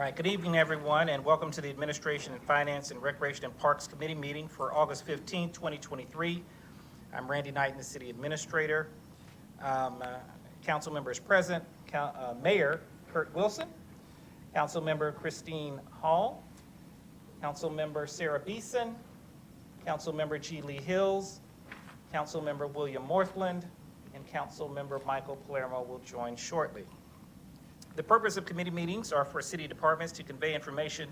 All right, good evening, everyone, and welcome to the Administration and Finance and Recreation and Parks Committee meeting for August 15, 2023. I'm Randy Knight, the City Administrator. Council members present, Mayor Kurt Wilson, Council Member Christine Hall, Council Member Sarah Beeson, Council Member G. Lee Hills, Council Member William Morthland, and Council Member Michael Palermo will join shortly. The purpose of committee meetings are for city departments to convey information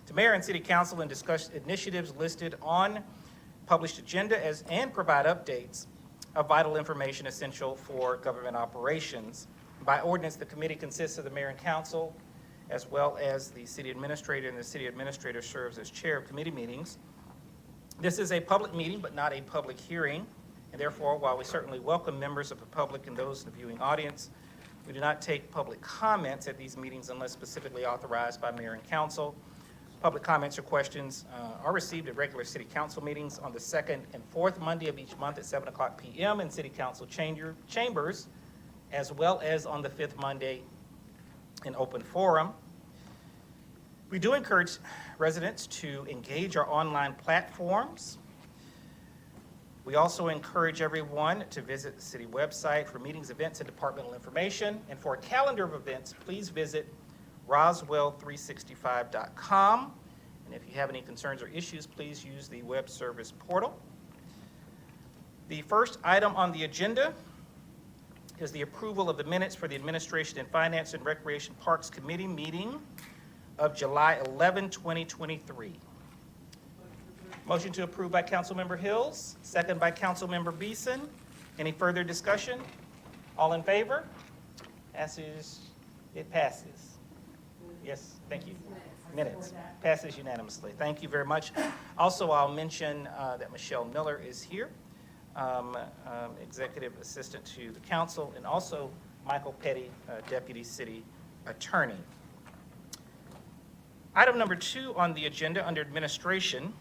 to mayor and city council and discuss initiatives listed on published agenda and provide updates of vital information essential for government operations. By ordinance, the committee consists of the mayor and council, as well as the city administrator, and the city administrator serves as chair of committee meetings. This is a public meeting, but not a public hearing, and therefore, while we certainly welcome members of the public and those in the viewing audience, we do not take public comments at these meetings unless specifically authorized by mayor and council. Public comments or questions are received at regular city council meetings on the second and fourth Monday of each month at 7:00 p.m. in city council chambers, as well as on the fifth Monday in open forum. We do encourage residents to engage our online platforms. We also encourage everyone to visit the city website for meetings, events, and departmental information. And for a calendar of events, please visit Roswell365.com. And if you have any concerns or issues, please use the web service portal. The first item on the agenda is the approval of the minutes for the Administration and Finance and Recreation Parks Committee meeting of July 11, 2023. Motion to approve by Councilmember Hills, second by Councilmember Beeson. Any further discussion? All in favor? It passes. Yes, thank you. Minutes. Passes unanimously. Thank you very much. Also, I'll mention that Michelle Miller is here, Executive Assistant to the Council, and also Michael Petty, Deputy City Attorney. Item number 2 on the agenda under Administration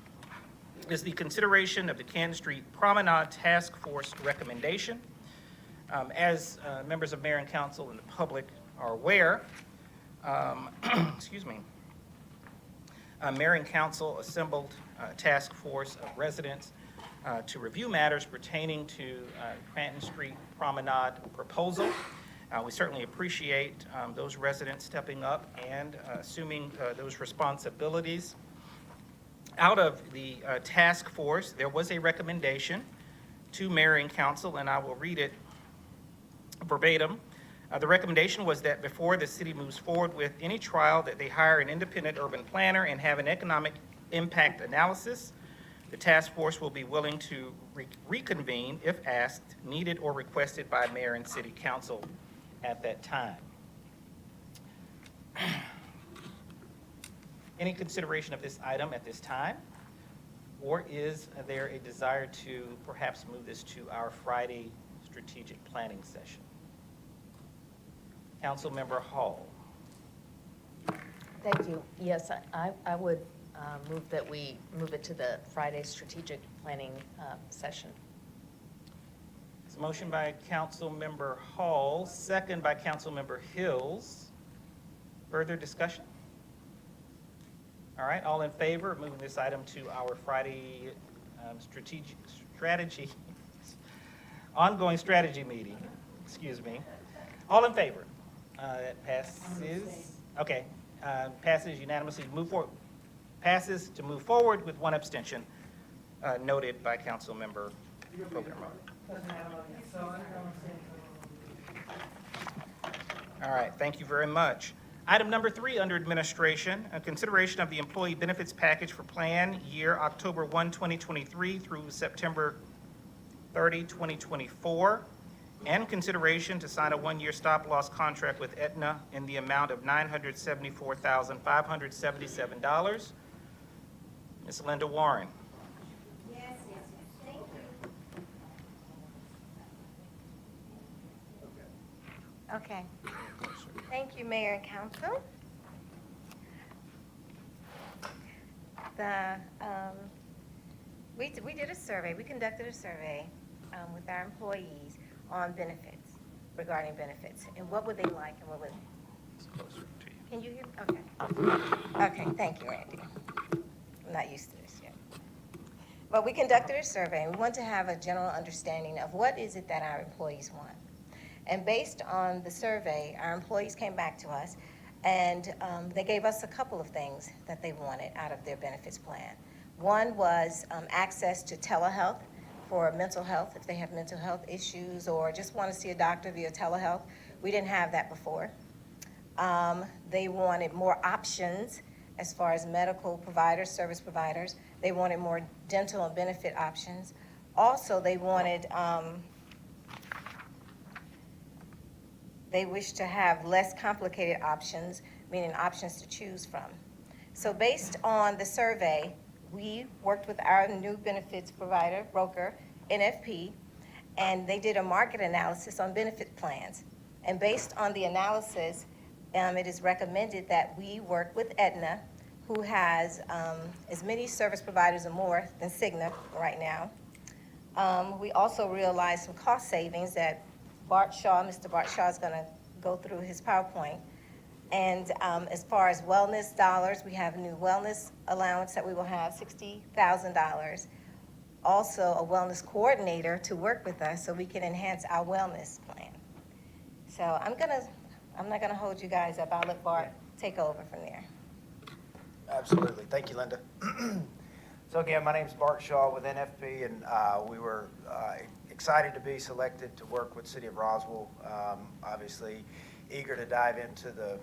is the consideration of the Canton Street Promenade Task Force recommendation. As members of mayor and council and the public are aware, mayor and council assembled a task force of residents to review matters pertaining to Canton Street Promenade proposal. We certainly appreciate those residents stepping up and assuming those responsibilities. Out of the task force, there was a recommendation to mayor and council, and I will read it verbatim. The recommendation was that before the city moves forward with any trial, that they hire an independent urban planner and have an economic impact analysis. The task force will be willing to reconvene if asked, needed, or requested by mayor and city council at that time. Any consideration of this item at this time? Or is there a desire to perhaps move this to our Friday strategic planning session? Councilmember Hall. Thank you. Yes, I would move that we move it to the Friday strategic planning session. It's a motion by Councilmember Hall, second by Councilmember Hills. Further discussion? All right, all in favor of moving this item to our Friday ongoing strategy meeting, excuse me. All in favor? That passes. Okay, passes unanimously. Passes to move forward with one abstention, noted by Councilmember Palermo. All right, thank you very much. Item number 3 under Administration, a consideration of the employee benefits package for plan year October 1, 2023 through September 30, 2024, and consideration to sign a one-year stop-loss contract with Aetna in the amount of $974,577. Ms. Linda Warren. Yes, thank you. Okay. Thank you, Mayor and Council. We did a survey. We conducted a survey with our employees on benefits, regarding benefits, and what would they like and what would It's closer to you. Can you hear me? Okay. Okay, thank you, Randy. I'm not used to this yet. But we conducted a survey, and we want to have a general understanding of what is it that our employees want. And based on the survey, our employees came back to us, and they gave us a couple of things that they wanted out of their benefits plan. One was access to telehealth for mental health, if they have mental health issues or just want to see a doctor via telehealth. We didn't have that before. They wanted more options as far as medical providers, service providers. They wanted more dental and benefit options. Also, they wanted, they wish to have less complicated options, meaning options to choose from. So based on the survey, we worked with our new benefits provider, broker, NFP, and they did a market analysis on benefit plans. And based on the analysis, it is recommended that we work with Aetna, who has as many service providers or more than Cigna right now. We also realized some cost savings that Mr. Bart Shaw is going to go through his PowerPoint. And as far as wellness dollars, we have a new wellness allowance that we will have, $60,000. Also, a wellness coordinator to work with us so we can enhance our wellness plan. So I'm not gonna hold you guys up. I'll let Bart take over from there. Absolutely. Thank you, Linda. So again, my name is Bart Shaw with NFP, and we were excited to be selected to work with City of Roswell. Obviously, eager to dive into the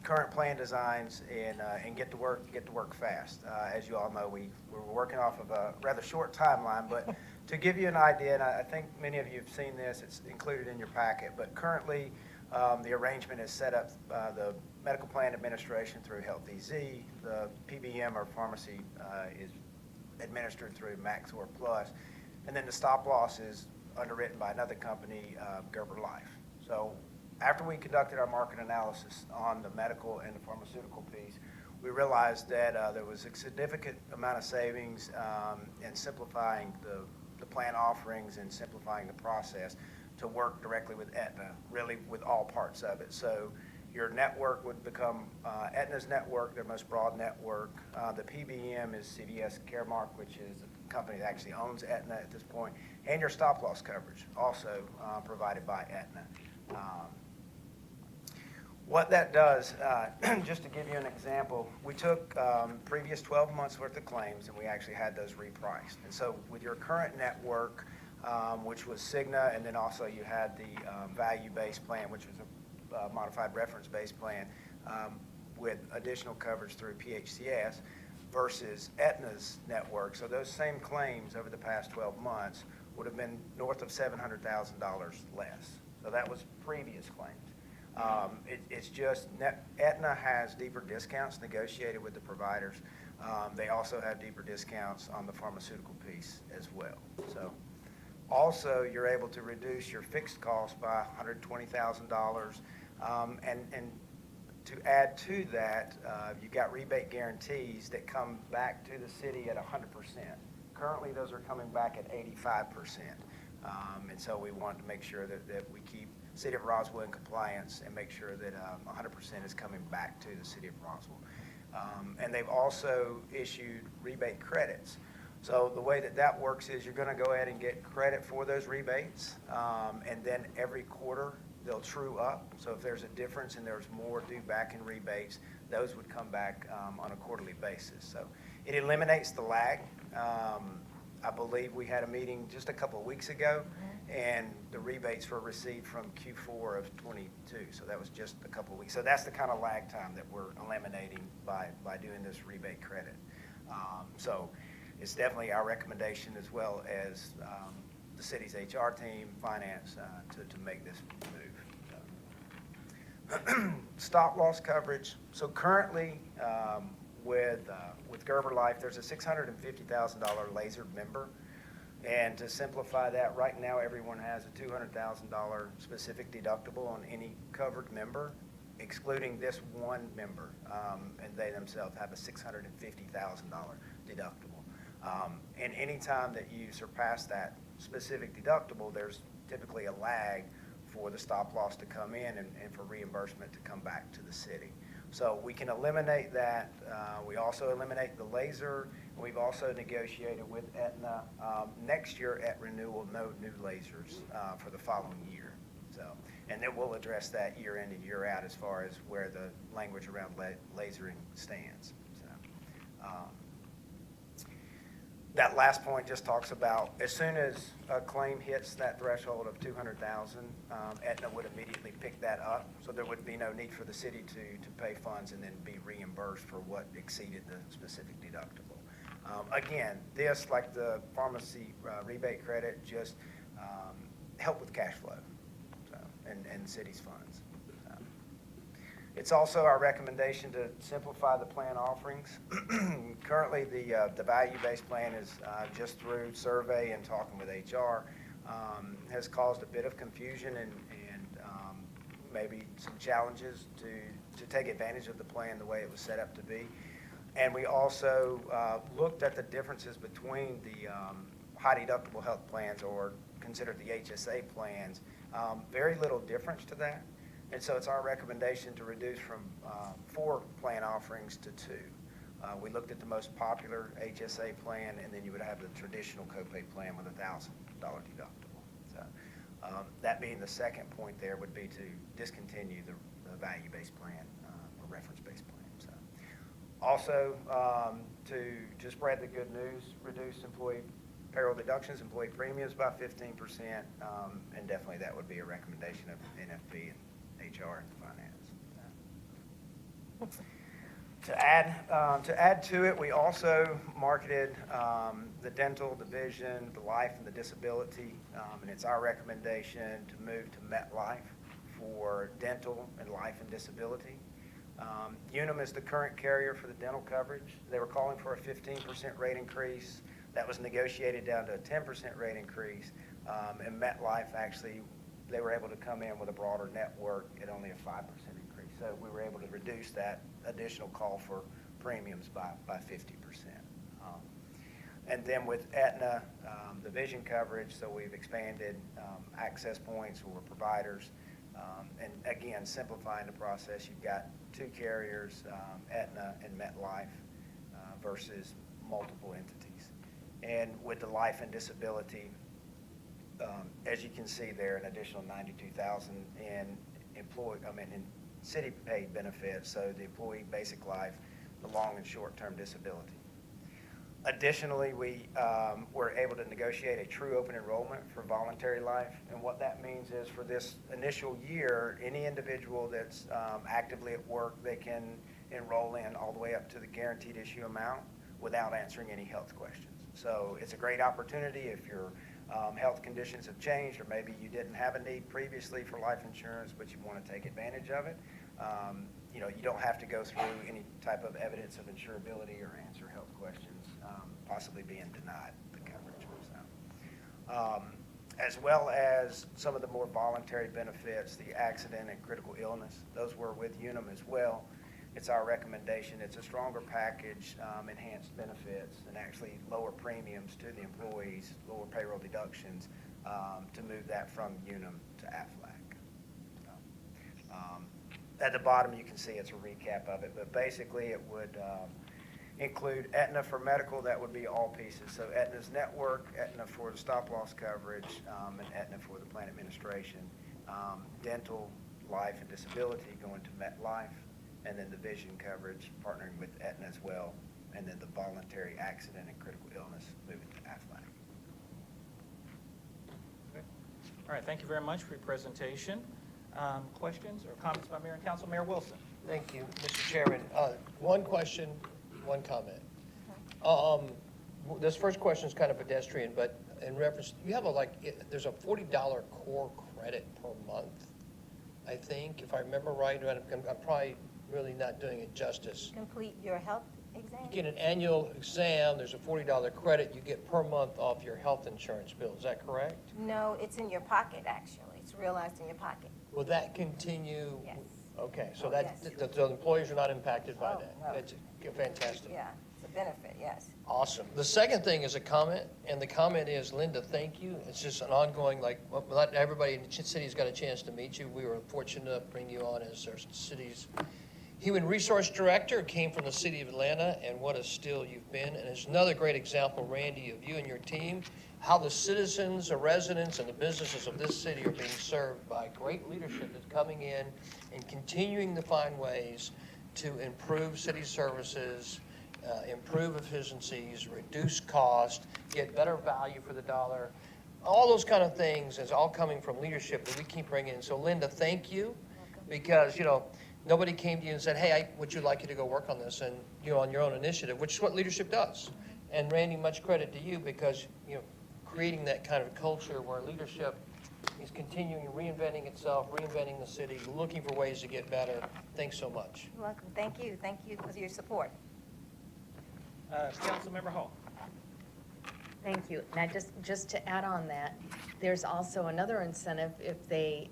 current plan designs and get to work fast. As you all know, we were working off of a rather short timeline, but to give you an idea, and I think many of you have seen this, it's included in your packet, but currently the arrangement is set up the medical plan administration through Health EZ, the PBM or pharmacy is administered through Maxor Plus, and then the stop loss is underwritten by another company, Gerber Life. So after we conducted our market analysis on the medical and the pharmaceutical piece, we realized that there was a significant amount of savings in simplifying the plan offerings and simplifying the process to work directly with Aetna, really with all parts of it. So your network would become Aetna's network, their most broad network. The PBM is CVS Caremark, which is a company that actually owns Aetna at this point, and your stop loss coverage, also provided by Aetna. What that does, just to give you an example, we took previous 12 months worth of claims and we actually had those repriced. And so with your current network, which was Cigna, and then also you had the value-based plan, which was a modified reference-based plan with additional coverage through PHCS versus Aetna's network. So those same claims over the past 12 months would have been north of $700,000 less. So that was previous claims. It's just Aetna has deeper discounts negotiated with the providers. They also have deeper discounts on the pharmaceutical piece as well. So also you're able to reduce your fixed costs by $120,000. And to add to that, you've got rebate guarantees that come back to the city at 100%. Currently, those are coming back at 85%. And so we wanted to make sure that we keep City of Roswell in compliance and make sure that 100% is coming back to the City of Roswell. And they've also issued rebate credits. So the way that works is you're going to go ahead and get credit for those rebates, and then every quarter they'll true up. So if there's a difference and there's more due back in rebates, those would come back on a quarterly basis. So it eliminates the lag. I believe we had a meeting just a couple of weeks ago, and the rebates were received from Q4 of 22. So that was just a couple of weeks. So that's the kind of lag time that we're eliminating by doing this rebate credit. So it's definitely our recommendation, as well as the city's HR team, finance, to make this move. Stop loss coverage. So currently, with Gerber Life, there's a $650,000 laser member. And to simplify that, right now everyone has a $200,000 specific deductible on any covered member, excluding this one member. And they themselves have a $650,000 deductible. And any time that you surpass that specific deductible, there's typically a lag for the stop loss to come in and for reimbursement to come back to the city. So we can eliminate that. We also eliminate the laser. We've also negotiated with Aetna next year at renewal, no new lasers for the following year. So, and then we'll address that year in and year out as far as where the language around lasering stands. So, that last point just talks about as soon as a claim hits that threshold of 200,000, Aetna would immediately pick that up. So there would be no need for the city to pay funds and then be reimbursed for what exceeded the specific deductible. Again, this, like the pharmacy rebate credit, just help with cash flow and city's funds. It's also our recommendation to simplify the plan offerings. Currently, the value-based plan is just through survey and talking with HR, has caused a bit of confusion and maybe some challenges to take advantage of the plan the way it was set up to be. And we also looked at the differences between the high deductible health plans, or considered the HSA plans. Very little difference to that. And so it's our recommendation to reduce from 4 plan offerings to 2. We looked at the most popular HSA plan, and then you would have the traditional copay plan with a $1,000 deductible. So that being the second point there would be to discontinue the value-based plan or reference-based plan. So also to just spread the good news, reduce employee payroll deductions, employee premiums by 15%, and definitely that would be a recommendation of NFB and HR and finance. To add to it, we also marketed the dental, the vision, the life, and the disability, and it's our recommendation to move to MetLife for dental and life and disability. Unum is the current carrier for the dental coverage. They were calling for a 15% rate increase. That was negotiated down to a 10% rate increase, and MetLife actually, they were able to come in with a broader network at only a 5% increase. So we were able to reduce that additional call for premiums by 50%. And then with Aetna, the vision coverage, so we've expanded access points or providers, and again, simplifying the process. You've got 2 carriers, Aetna and MetLife, versus multiple entities. And with the life and disability, as you can see there, an additional $92,000 in city paid benefits, so the employee basic life, the long and short-term disability. Additionally, we were able to negotiate a true open enrollment for voluntary life, and what that means is for this initial year, any individual that's actively at work, they can enroll in all the way up to the guaranteed issue amount without answering any health questions. So it's a great opportunity if your health conditions have changed, or maybe you didn't have a need previously for life insurance, but you want to take advantage of it. You don't have to go through any type of evidence of insurability or answer health questions, possibly being denied the coverage. So, as well as some of the more voluntary benefits, the accident and critical illness, those were with Unum as well. It's our recommendation. It's a stronger package, enhanced benefits, and actually lower premiums to the employees, lower payroll deductions, to move that from Unum to Aflac. So, at the bottom, you can see it's a recap of it, but basically it would include Aetna for medical. That would be all pieces. So Aetna's network, Aetna for the stop-loss coverage, and Aetna for the plan administration. Dental, life, and disability going to MetLife. And then the vision coverage, partnering with Aetna as well, and then the voluntary accident and critical illness moving to Aflac. Okay. All right, thank you very much for your presentation. Questions or comments by Mayor and Council? Mayor Wilson. Thank you, Mr. Chairman. One question, one comment. This first question is kind of pedestrian, but in reference, you have there's a $40 core credit per month, I think, if I remember right. I'm probably really not doing it justice. Complete your health exam? You get an annual exam, there's a $40 credit you get per month off your health insurance bill. Is that correct? No, it's in your pocket, actually. It's realized in your pocket. Will that continue? Yes. Okay, so Oh, yes. so the employees are not impacted by Oh, that. no. That's fantastic. Yeah, it's a benefit, yes. Awesome. The second thing is a comment, and the comment is, Linda, thank you. It's just an ongoing, like, well, not everybody in the city's got a chance to meet you. We were fortunate to bring you on as our city's Human Resource Director, came from the city of Atlanta, and what a still you've been. And it's another great example, Randy, of you and your team, how the citizens, the residents, and the businesses of this city are being served by great leadership that's coming in and continuing to find ways to improve city services, improve efficiencies, reduce cost, get better value for the dollar. All those kind of things is all coming from leadership that we keep bringing in. So Linda, thank you, because, you know, nobody came to you and said, hey, would you like you to go work on this? And, you know, on your own initiative, which is what leadership does. And Randy, much credit to you because, you know, creating that kind of culture where leadership is continuing, reinventing itself, reinventing the city, looking for ways to get better. Thanks so much. You're welcome. Thank you. Thank you for your support. Councilmember Hall. Thank you. And just to add on that, there's also another incentive if they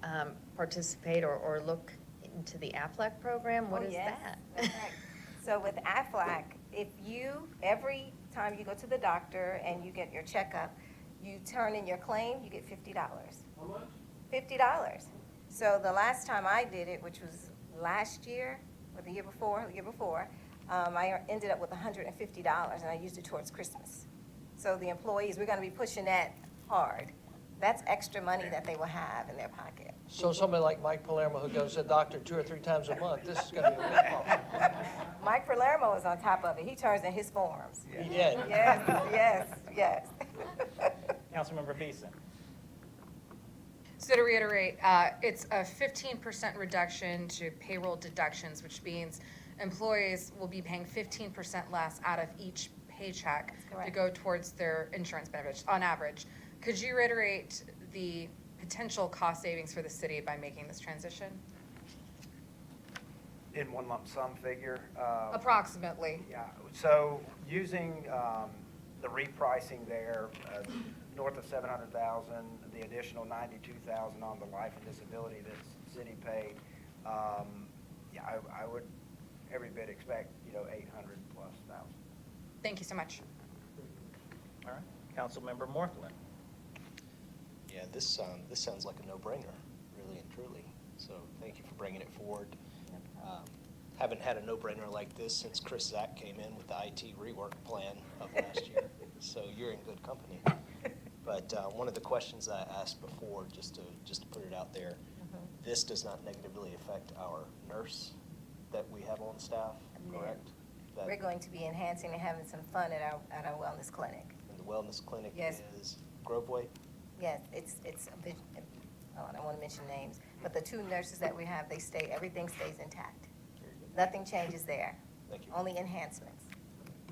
participate or look into the AFLAC program. What Oh, is yes, that? that's right. So with AFLAC, every time you go to the doctor and you get your checkup, you turn in your claim, you get $50. How much? $50. So the last time I did it, which was last year, or the year before, I ended up with $150, and I used it towards Christmas. So the employees, we're gonna be pushing that hard. That's extra money that they will have in their pocket. So somebody like Mike Palermo who goes to the doctor 2 or 3 times a month, this is going to be a windfall. Mike Palermo is on top of it. He turns in his forms. He did. Yes. Councilmember Beeson. So to reiterate, it's a 15% reduction to payroll deductions, which means employees will be paying 15% less out of each paycheck to correct. go towards their insurance benefits on average. Could you reiterate the potential cost savings for the city by making this transition? In one lump sum figure. Approximately. Yeah, so using the repricing there, north of 700,000, the additional 92,000 on the life and disability that's city paid, yeah, I would every bit expect, 800 plus thousand. Thank you so much. All right. Councilmember Morthland. Yeah, this sounds like a no-brainer, really and truly. So thank you for bringing it forward. Haven't had a no-brainer like this since Chris Zach came in with the IT rework plan of last year. So you're in good company. But one of the questions I asked before, just to put it out there, this does not negatively affect our nurse that we have on staff, correct? That- We're going to be enhancing and having some fun at our wellness clinic. And the wellness clinic Yes. is Groveway? Yes, it's a bit, I don't want to mention names, but the 2 nurses that we have, everything stays intact. Very good. Nothing changes there, Thank you. only enhancements.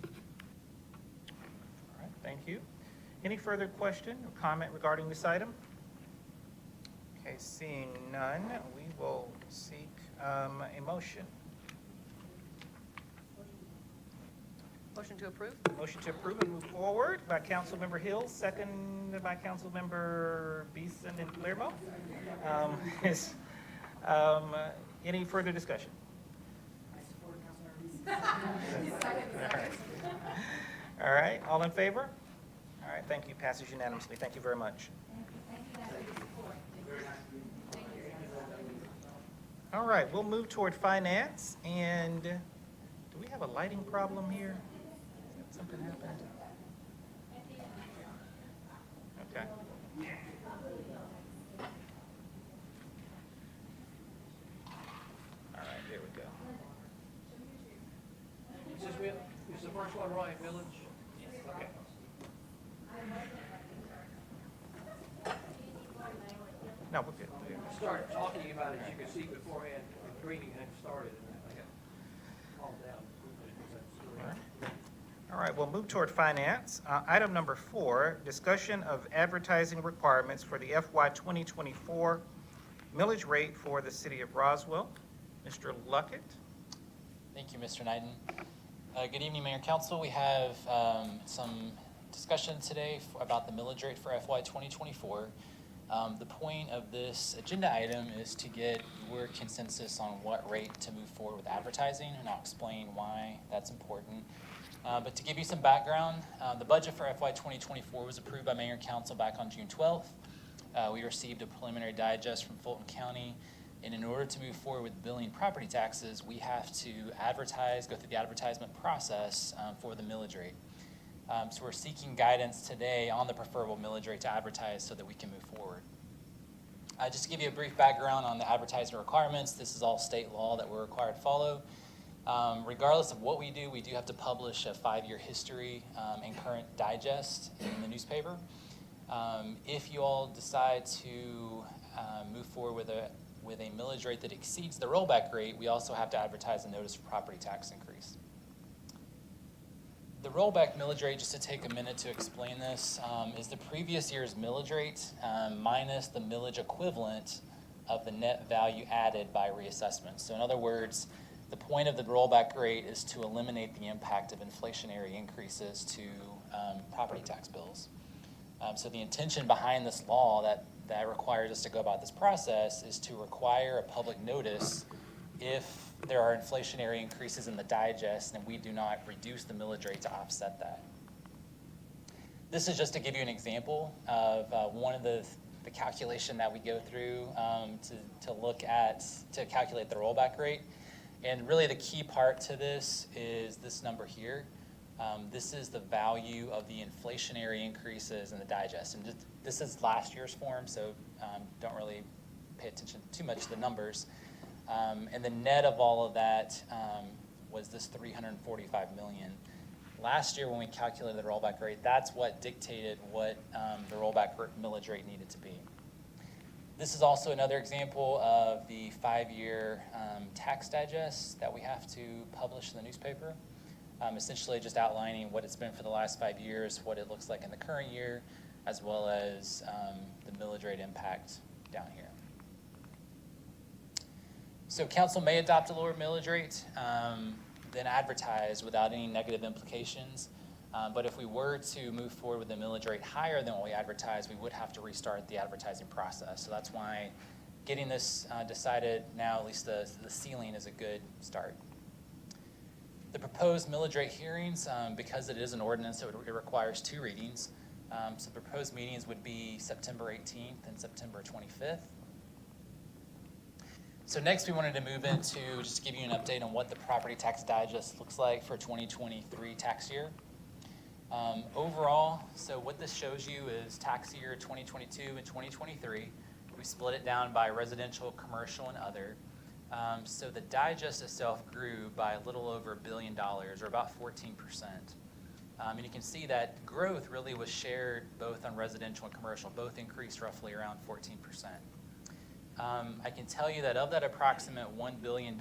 All right, thank you. Any further question or comment regarding this item? Okay, seeing none, we will seek a motion. Motion to approve? Motion to approve and move forward by Councilmember Hill, second by Councilmember Beeson and Palermo. Any further discussion? All right, all in favor? All right, thank you. Passes unanimously. Thank you very much. All right, we'll move toward finance. And do we have a lighting problem here? Something happened? Okay. All right, there we go. Is the first one Ryan Village? Okay. No, we're good. We're good. Start talking about it, you can see beforehand, the greeting had started, and I got calmed down. All right, we'll move toward finance. Item number 4, discussion of advertising requirements for the FY 2024 millage rate for the city of Roswell. Mr. Luckett. Thank you, Mr. Knighton. Good evening, Mayor and Council. We have some discussion today about the millage rate for FY 2024. The point of this agenda item is to get your consensus on what rate to move forward with advertising, and I'll explain why that's important. But to give you some background, the budget for FY 2024 was approved by Mayor and Council back on June 12th. We received a preliminary digest from Fulton County, and in order to move forward with billing property taxes, we have to go through the advertisement process for the millage rate. So we're seeking guidance today on the preferable millage rate to advertise so that we can move forward. Just to give you a brief background on the advertising requirements, this is all state law that we're required to follow. Regardless of what we do have to publish a 5-year history and current digest in the newspaper. If you all decide to move forward with a millage rate that exceeds the rollback rate, we also have to advertise a notice of property tax increase. The rollback millage rate, just to take a minute to explain this, is the previous year's millage rate minus the millage equivalent of the net value added by reassessment. So in other words, the point of the rollback rate is to eliminate the impact of inflationary increases to property tax bills. So the intention behind this law that requires us to go about this process is to require a public notice if there are inflationary increases in the digest and we do not reduce the millage rate to offset that. This is just to give you an example of one of the calculation that we go through to calculate the rollback rate. And really the key part to this is this number here. This is the value of the inflationary increases in the digest. And this is last year's form, so don't really pay attention too much to the numbers. And the net of all of that was this $345 million. Last year when we calculated the rollback rate, that's what dictated what the rollback millage rate needed to be. This is also another example of the 5-year tax digest that we have to publish in the newspaper. Essentially just outlining what it's been for the last 5 years, what it looks like in the current year, as well as the millage rate impact down here. So council may adopt a lower millage rate than advertised without any negative implications. But if we were to move forward with a millage rate higher than what we advertised, we would have to restart the advertising process. So that's why getting this decided now, at least the ceiling, is a good start. The proposed millage rate hearings, because it is an ordinance, it requires 2 readings. So proposed meetings would be September 18th and September 25th. So next we wanted to move into just to give you an update on what the property tax digest looks like for 2023 tax year. Overall, so what this shows you is tax year 2022 and 2023. We split it down by residential, commercial, and other. So the digest itself grew by a little over $1 billion, or about 14%. And you can see that growth really was shared both on residential and commercial. Both increased roughly around 14%. I can tell you that of that approximate $1 billion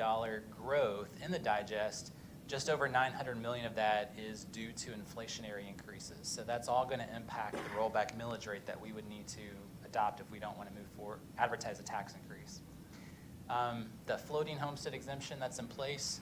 growth in the digest, just over $900 million of that is due to inflationary increases. So that's all going to impact the rollback millage rate that we would need to adopt if we don't want to move forward, advertise a tax increase. The floating homestead exemption that's in place,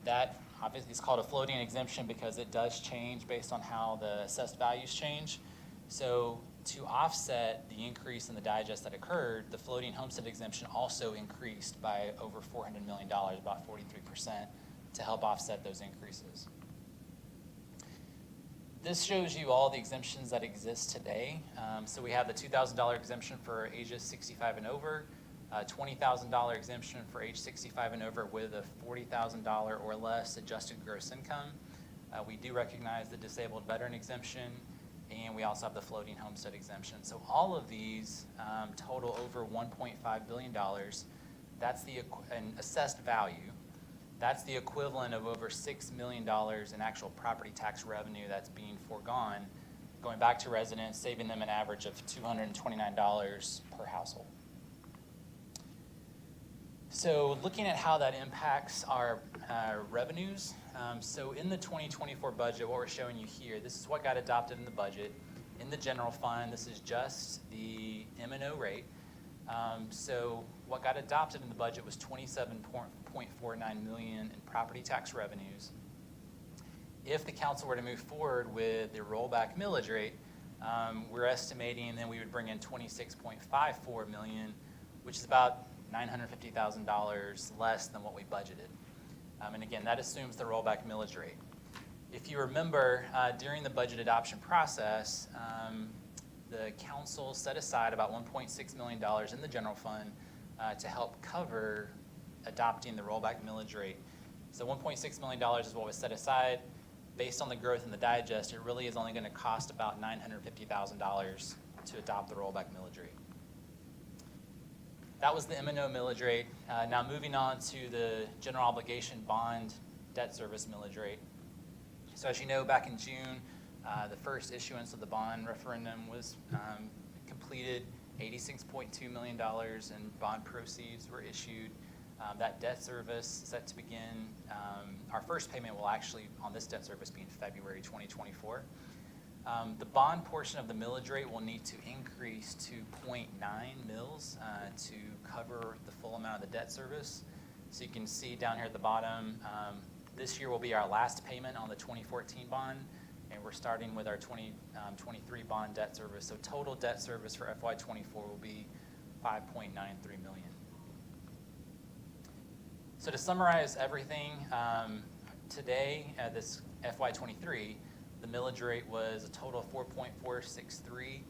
that obviously is called a floating exemption because it does change based on how the assessed values change. So to offset the increase in the digest that occurred, the floating homestead exemption also increased by over $400 million, about 43%, to help offset those increases. This shows you all the exemptions that exist today. So we have the $2,000 exemption for ages 65 and over, $20,000 exemption for age 65 and over with a $40,000 or less adjusted gross income. We do recognize the disabled veteran exemption, and we also have the floating homestead exemption. So all of these total over $1.5 billion. That's the assessed value. That's the equivalent of over $6 million in actual property tax revenue that's being foregone, going back to residents, saving them an average of $229 per household. So looking at how that impacts our revenues, so in the 2024 budget, what we're showing you here, this is what got adopted in the budget. In the general fund, this is just the M&O rate. So what got adopted in the budget was $27.49 million in property tax revenues. If the council were to move forward with the rollback millage rate, we're estimating then we would bring in $26.54 million, which is about $950,000 less than what we budgeted. And again, that assumes the rollback millage rate. If you remember, during the budget adoption process, the council set aside about $1.6 million in the general fund to help cover adopting the rollback millage rate. So $1.6 million is what was set aside. Based on the growth in the digest, it really is only going to cost about $950,000 to adopt the rollback millage rate. That was the M&O millage rate. Now moving on to the general obligation bond debt service millage rate. So as you know, back in June, the first issuance of the bond referendum was completed. $86.2 million in bond proceeds were issued. That debt service is set to begin. Our first payment will actually, on this debt service, be in February 2024. The bond portion of the millage rate will need to increase to 0.9 mils to cover the full amount of the debt service. So you can see down here at the bottom, this year will be our last payment on the 2014 bond, and we're starting with our 2023 bond debt service. So total debt service for FY24 will be $5.93 million. So to summarize everything, today, this FY23, the millage rate was a total of 4.463.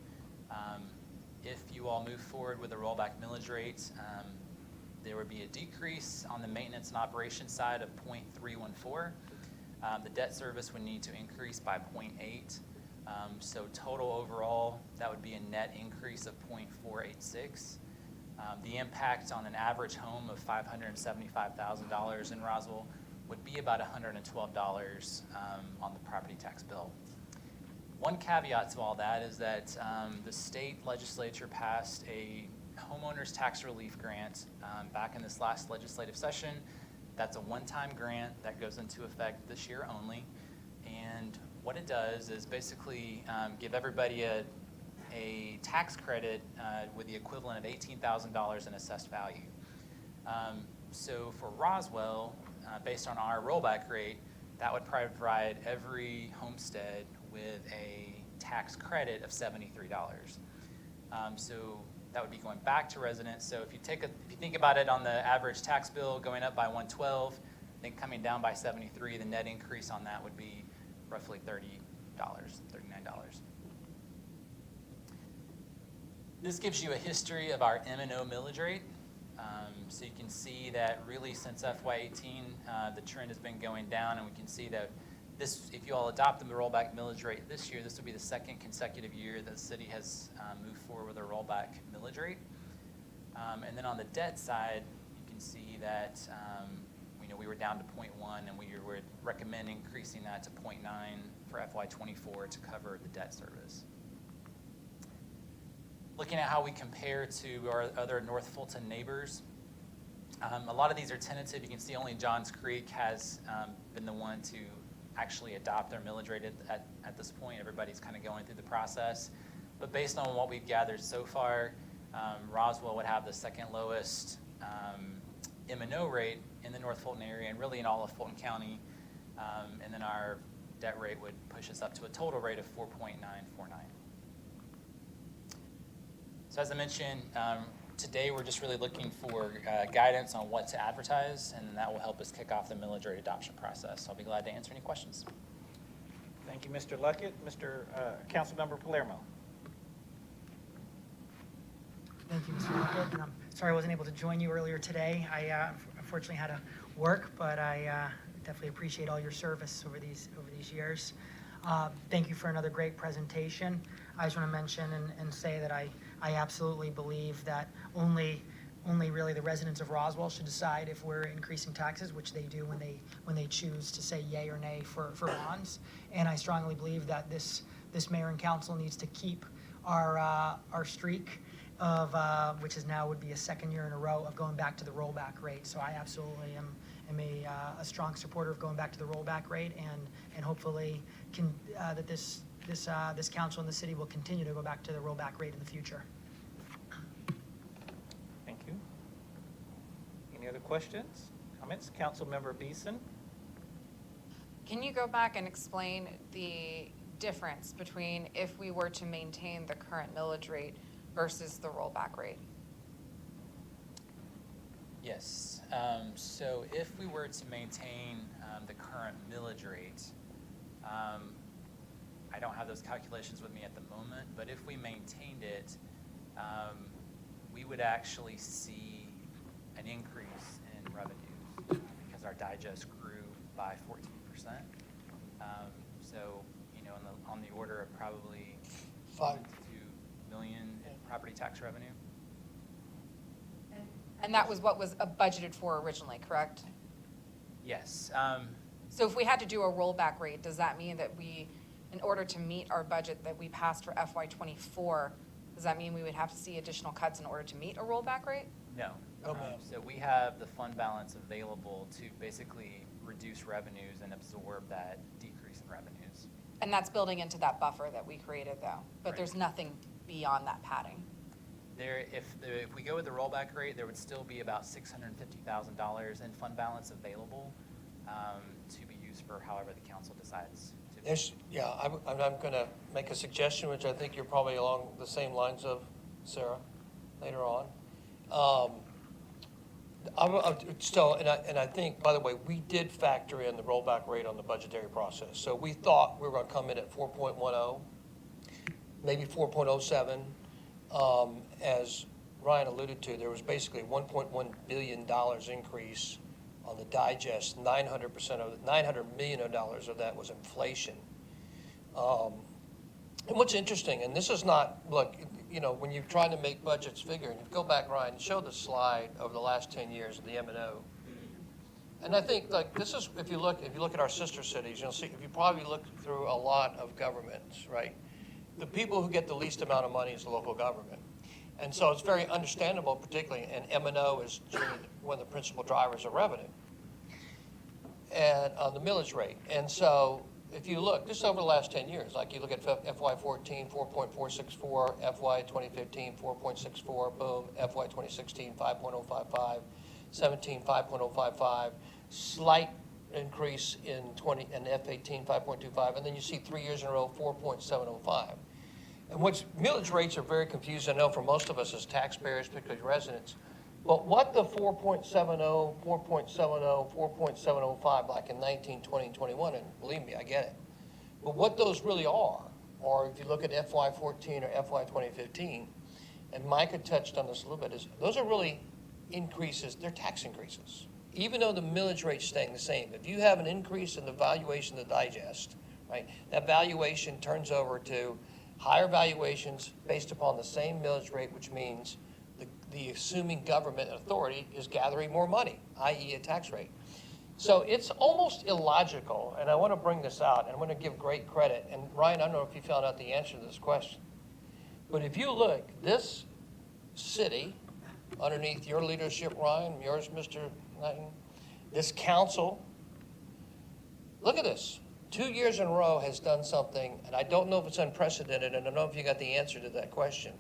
If you all move forward with the rollback millage rate, there would be a decrease on the maintenance and operations side of 0.314. The debt service would need to increase by 0.8. So total overall, that would be a net increase of 0.486. The impact on an average home of $575,000 in Roswell would be about $112 on the property tax bill. One caveat to all that is that the state legislature passed a homeowners tax relief grant back in this last legislative session. That's a one-time grant that goes into effect this year only. And what it does is basically give everybody a tax credit with the equivalent of $18,000 in assessed value. So for Roswell, based on our rollback rate, that would provide every homestead with a tax credit of $73. So that would be going back to residents. So if you think about it on the average tax bill going up by 112, then coming down by 73, the net increase on that would be roughly $39. This gives you a history of our M&O millage rate. So you can see that really since FY18, the trend has been going down, and we can see that this, if you all adopt the rollback millage rate this year, this will be the second consecutive year that the city has moved forward with a rollback millage rate. And then on the debt side, you can see that we were down to 0.1, and we were recommending increasing that to 0.9 for FY24 to cover the debt service. Looking at how we compare to our other North Fulton neighbors, a lot of these are tentative. You can see only Johns Creek has been the one to actually adopt their millage rate at this point. Everybody's kind of going through the process. But based on what we've gathered so far, Roswell would have the second lowest M&O rate in the North Fulton area and really in all of Fulton County. And then our debt rate would push us up to a total rate of 4.949. So as I mentioned, today we're just really looking for guidance on what to advertise, and that will help us kick off the millage rate adoption process. So I'll be glad to answer any questions. Thank you, Mr. Luckett. Mr. Councilmember Palermo. Thank you, Mr. Luckett. And I'm sorry I wasn't able to join you earlier today. I unfortunately had to work, but I definitely appreciate all your service over these years. Thank you for another great presentation. I just want to mention and say that I absolutely believe that only really the residents of Roswell should decide if we're increasing taxes, which they do when they choose to say yay or nay for bonds. And I strongly believe that this mayor and council needs to keep our streak of which is now would be a second year in a row of going back to the rollback rate. So I absolutely am a strong supporter of going back to the rollback rate, and hopefully that this council and the city will continue to go back to the rollback rate in the future. Thank you. Any other questions, comments? Councilmember Beeson. Can you go back and explain the difference between if we were to maintain the current millage rate versus the rollback rate? Yes. So if we were to maintain the current millage rate, I don't have those calculations with me at the moment, but if we maintained it, we would actually see an increase in revenues because our digest grew by 14%. So, you know, on the order of probably 1 to 2 million in property tax revenue. And that was what was budgeted for originally, correct? Yes. So if we had to do a rollback rate, does that mean that we, in order to meet our budget that we passed for FY '24, does that mean we would have to see additional cuts in order to meet a rollback rate? No. No, ma'am. So we have the fund balance available to basically reduce revenues and absorb that decrease in revenues. And that's building into that buffer that we created though, but Right. there's nothing beyond that padding. If we go with the rollback rate, there would still be about $650,000 in fund balance available to be used for however the council decides to. There's, yeah, I'm going to make a suggestion, which I think you're probably along the same lines of, Sarah, later on. And I think, by the way, we did factor in the rollback rate on the budgetary process. So we thought we were going to come in at 4.10, maybe 4.07. As Ryan alluded to, there was basically $1.1 billion increase on the digest. 900 million dollars of that was inflation. And what's interesting, and this is not, look, you know, when you're trying to make budgets figure, and you go back, Ryan, show the slide over the last 10 years of the M&O. And I think, like, this is, if you look at our sister cities, you'll see, if you probably look through a lot of governments, right? The people who get the least amount of money is the local government. And so it's very understandable, particularly, and M&O is one of the principal drivers of revenue and on the millage rate. And so if you look, just over the last 10 years, like you look at FY14, 4.464, FY 2015, 4.64, boom, FY 2016, 5.055, 17, 5.055, slight increase in F18, 5.25, and then you see 3 years in a row, 4.705. And millage rates are very confusing, I know, for most of us as taxpayers, particularly residents. But what the 4.70, 4.70, 4.705 like in 19, 20, and 21, and believe me, I get it. But what those really are, or if you look at FY14 or FY 2015, and Micah touched on this a little bit, is those are really increases, they're tax increases. Even though the millage rate's staying the same, if you have an increase in the valuation of the digest, right, that valuation turns over to higher valuations based upon the same millage rate, which means the assuming government authority is gathering more money, i.e. a tax rate. So it's almost illogical, and I want to bring this out, and I want to give great credit. And Ryan, I don't know if you found out the answer to this question, but if you look, this city, underneath your leadership, Ryan, yours, Mr. Knighton, this council, look at this. 2 years in a row has done something, and I don't know if it's unprecedented, and I don't know if you got the answer to that question.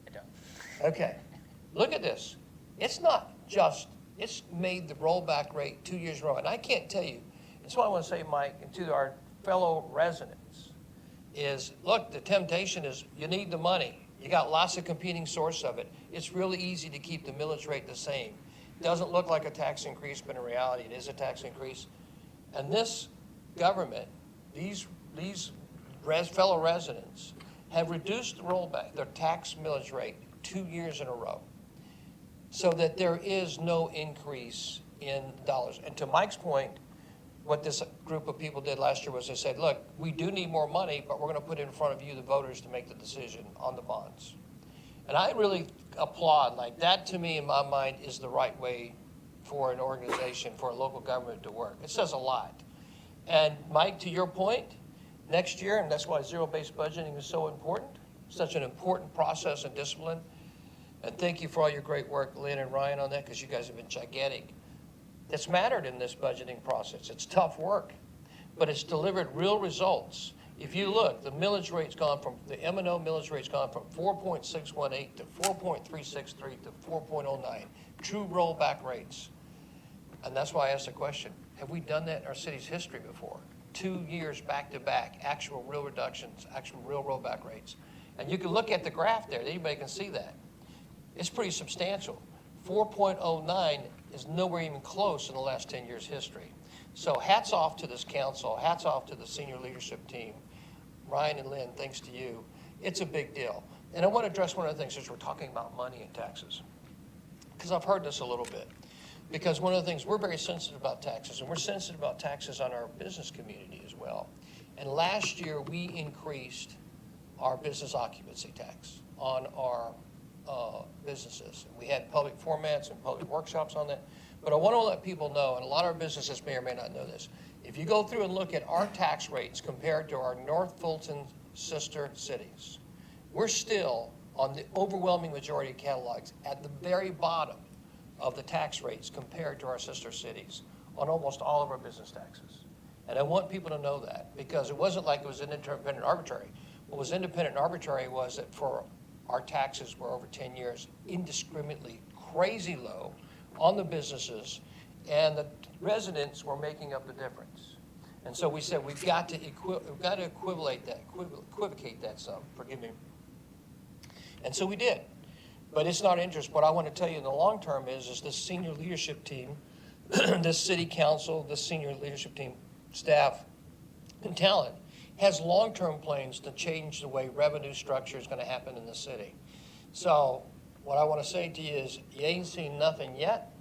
I don't. Okay, look at this. It's not just, it's made the rollback rate 2 years in a row. And I can't tell you, that's what I want to say, Mike, and to our fellow residents, is look, the temptation is you need the money. You got lots of competing source of it. It's really easy to keep the millage rate the same. Doesn't look like a tax increase, but in reality it is a tax increase. And this government, these fellow residents have reduced the rollback, their tax millage rate 2 years in a row, so that there is no increase in dollars. And to Mike's point, what this group of people did last year was they said, look, we do need more money, but we're going to put it in front of you, the voters, to make the decision on the bonds. And I really applaud, like that to me in my mind is the right way for an organization, for a local government to work. It says a lot. And Mike, to your point, next year, and that's why zero-based budgeting is so important, such an important process and discipline. And thank you for all your great work, Lynn and Ryan, on that, because you guys have been gigantic. It's mattered in this budgeting process. It's tough work, but it's delivered real results. If you look, the millage rate's gone from, the M&O millage rate's gone from 4.618 to 4.363 to 4.09, true rollback rates. And that's why I asked the question, have we done that in our city's history before? 2 years back to back, actual real reductions, actual real rollback rates. And you can look at the graph there, anybody can see that. It's pretty substantial. 4.09 is nowhere even close in the last 10 years history. So hats off to this council, hats off to the senior leadership team. Ryan and Lynn, thanks to you. It's a big deal. And I want to address one of the things as we're talking about money and taxes, because I've heard this a little bit. Because one of the things, we're very sensitive about taxes, and we're sensitive about taxes on our business community as well. And last year, we increased our business occupancy tax on our businesses. We had public formats and public workshops on that. But I want to let people know, and a lot of our businesses may or may not know this, if you go through and look at our tax rates compared to our North Fulton sister cities, we're still, on the overwhelming majority of catalogs, at the very bottom of the tax rates compared to our sister cities on almost all of our business taxes. And I want people to know that, because it wasn't like it was independent and arbitrary. What was independent and arbitrary was that for our taxes were over 10 years indiscriminately crazy low on the businesses, and the residents were making up the difference. And so we said we've got to equivocate that some, forgive me. And so we did. But it's not interest. What I want to tell you in the long term is this senior leadership team, this city council, this senior leadership team, staff, and talent has long-term plans to change the way revenue structure is going to happen in the city. So what I want to say to you is you ain't seen nothing yet,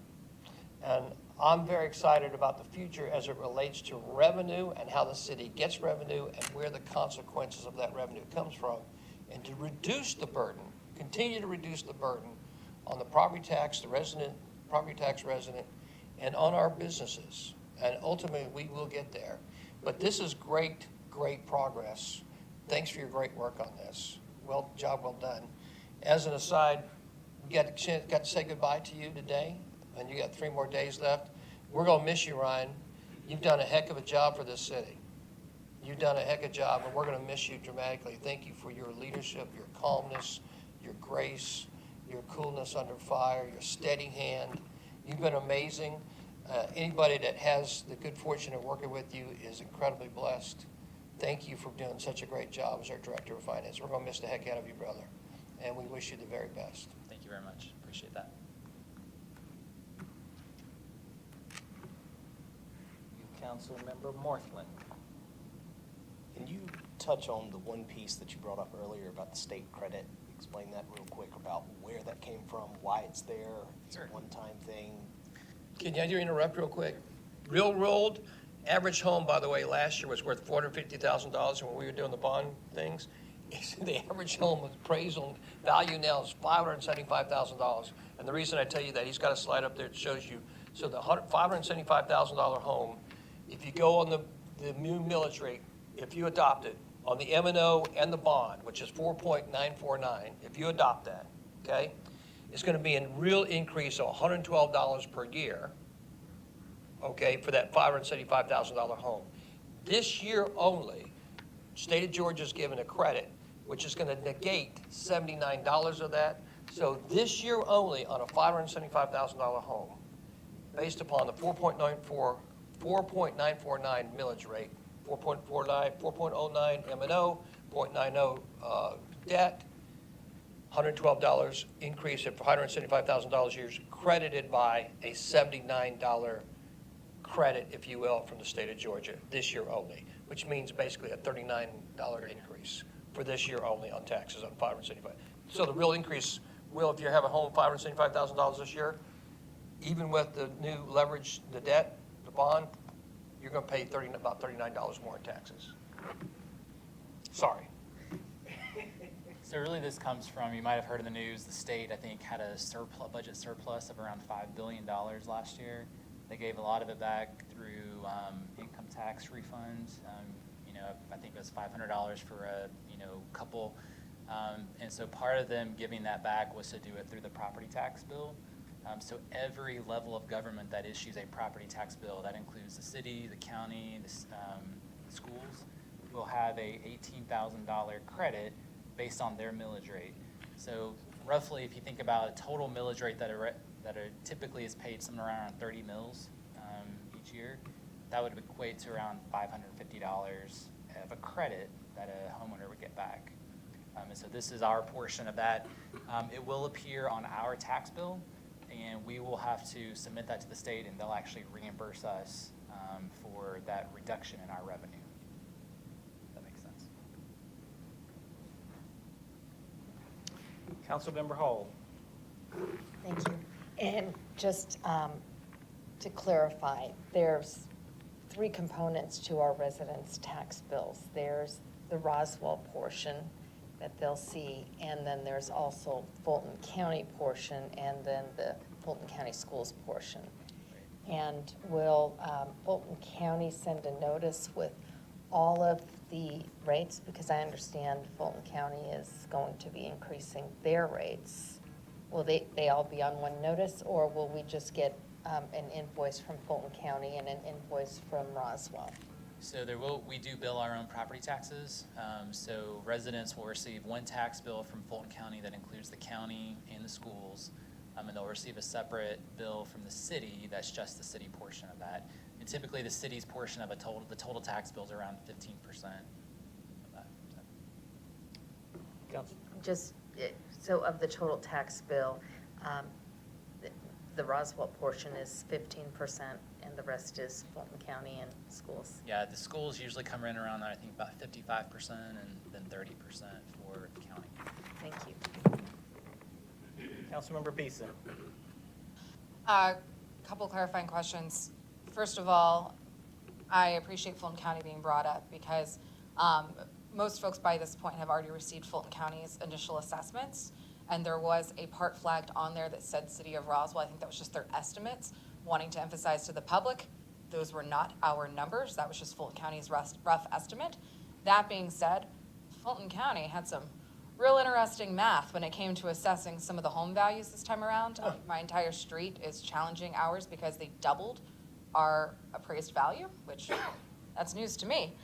and I'm very excited about the future as it relates to revenue and how the city gets revenue and where the consequences of that revenue comes from, and to reduce the burden, continue to reduce the burden on the property tax, the resident, property tax resident, and on our businesses. And ultimately, we will get there. But this is great, great progress. Thanks for your great work on this. Job well done. As an aside, we got to say goodbye to you today, and you got 3 more days left. We're going to miss you, Ryan. You've done a heck of a job for this city. You've done a heck of a job, and we're going to miss you dramatically. Thank you for your leadership, your calmness, your grace, your coolness under fire, your steady hand. You've been amazing. Anybody that has the good fortune of working with you is incredibly blessed. Thank you for doing such a great job as our Director of Finance. We're going to miss the heck out of you, brother, and we wish you the very best. Thank you very much. Appreciate that. Councilmember Morthland. Can you touch on the one piece that you brought up earlier about the state credit? Explain that real quick about where that came from, why it's there, it's a one-time thing. Can I interrupt real quick? Real world, average home, by the way, last year was worth $450,000 when we were doing the bond things. The average home appraisal value now is $575,000. And the reason I tell you that, he's got a slide up there that shows you. So the $575,000 home, if you go on the new millage rate, if you adopt it, on the M&O and the bond, which is 4.949, if you adopt that, okay, it's going to be a real increase of $112 per year, okay, for that $575,000 home. This year only, state of Georgia's given a credit, which is going to negate $79 of that. So this year only, on a $575,000 home, based upon the 4.949 millage rate, 4.09 M&O, 0.90 debt, $112 increase at $175,000 a year, credited by a $79 credit, if you will, from the state of Georgia this year only, which means basically a $39 increase for this year only on taxes on $575,000. So the real increase will, if you have a home $575,000 this year, even with the new leverage, the debt, the bond, you're going to pay about $39 more in taxes. Sorry. So really this comes from, you might have heard in the news, the state, I think, had a budget surplus of around $5 billion last year. They gave a lot of it back through income tax refunds. I think it was $500 for a couple. And so part of them giving that back was to do it through the property tax bill. So every level of government that issues a property tax bill, that includes the city, the county, the schools, will have a $18,000 credit based on their millage rate. So roughly, if you think about a total millage rate that typically is paid somewhere around 30 mills each year, that would equate to around $550 of a credit that a homeowner would get back. And so this is our portion of that. It will appear on our tax bill, and we will have to submit that to the state, and they'll actually reimburse us for that reduction in our revenue. If that makes sense. Councilmember Hall. Thank you. And just to clarify, there's 3 components to our residents' tax bills. There's the Roswell portion that they'll see, and then there's also Fulton County portion, and then the Fulton County Schools portion. And will Fulton County send a notice with all of the rates? Because I understand Fulton County is going to be increasing their rates. Will they all be on one notice, or will we just get an invoice from Fulton County and an invoice from Roswell? So we do bill our own property taxes. So residents will receive one tax bill from Fulton County that includes the county and the schools. And they'll receive a separate bill from the city that's just the city portion of that. And typically the city's portion of the total tax bill is around 15% of that. Council. Just, so of the total tax bill, the Roswell portion is 15%, and the rest is Fulton County and schools. Yeah, the schools usually come in around, I think, about 55% and then 30% for the county. Thank you. Councilmember Beeson. Couple clarifying questions. First of all, I appreciate Fulton County being brought up because most folks by this point have already received Fulton County's initial assessments, and there was a part flagged on there that said City of Roswell. I think that was just their estimates, wanting to emphasize to the public, those were not our numbers. That was just Fulton County's rough estimate. That being said, Fulton County had some real interesting math when it came to assessing some of the home values this time around. My entire street is challenging ours because they doubled our appraised value, which that's news to me.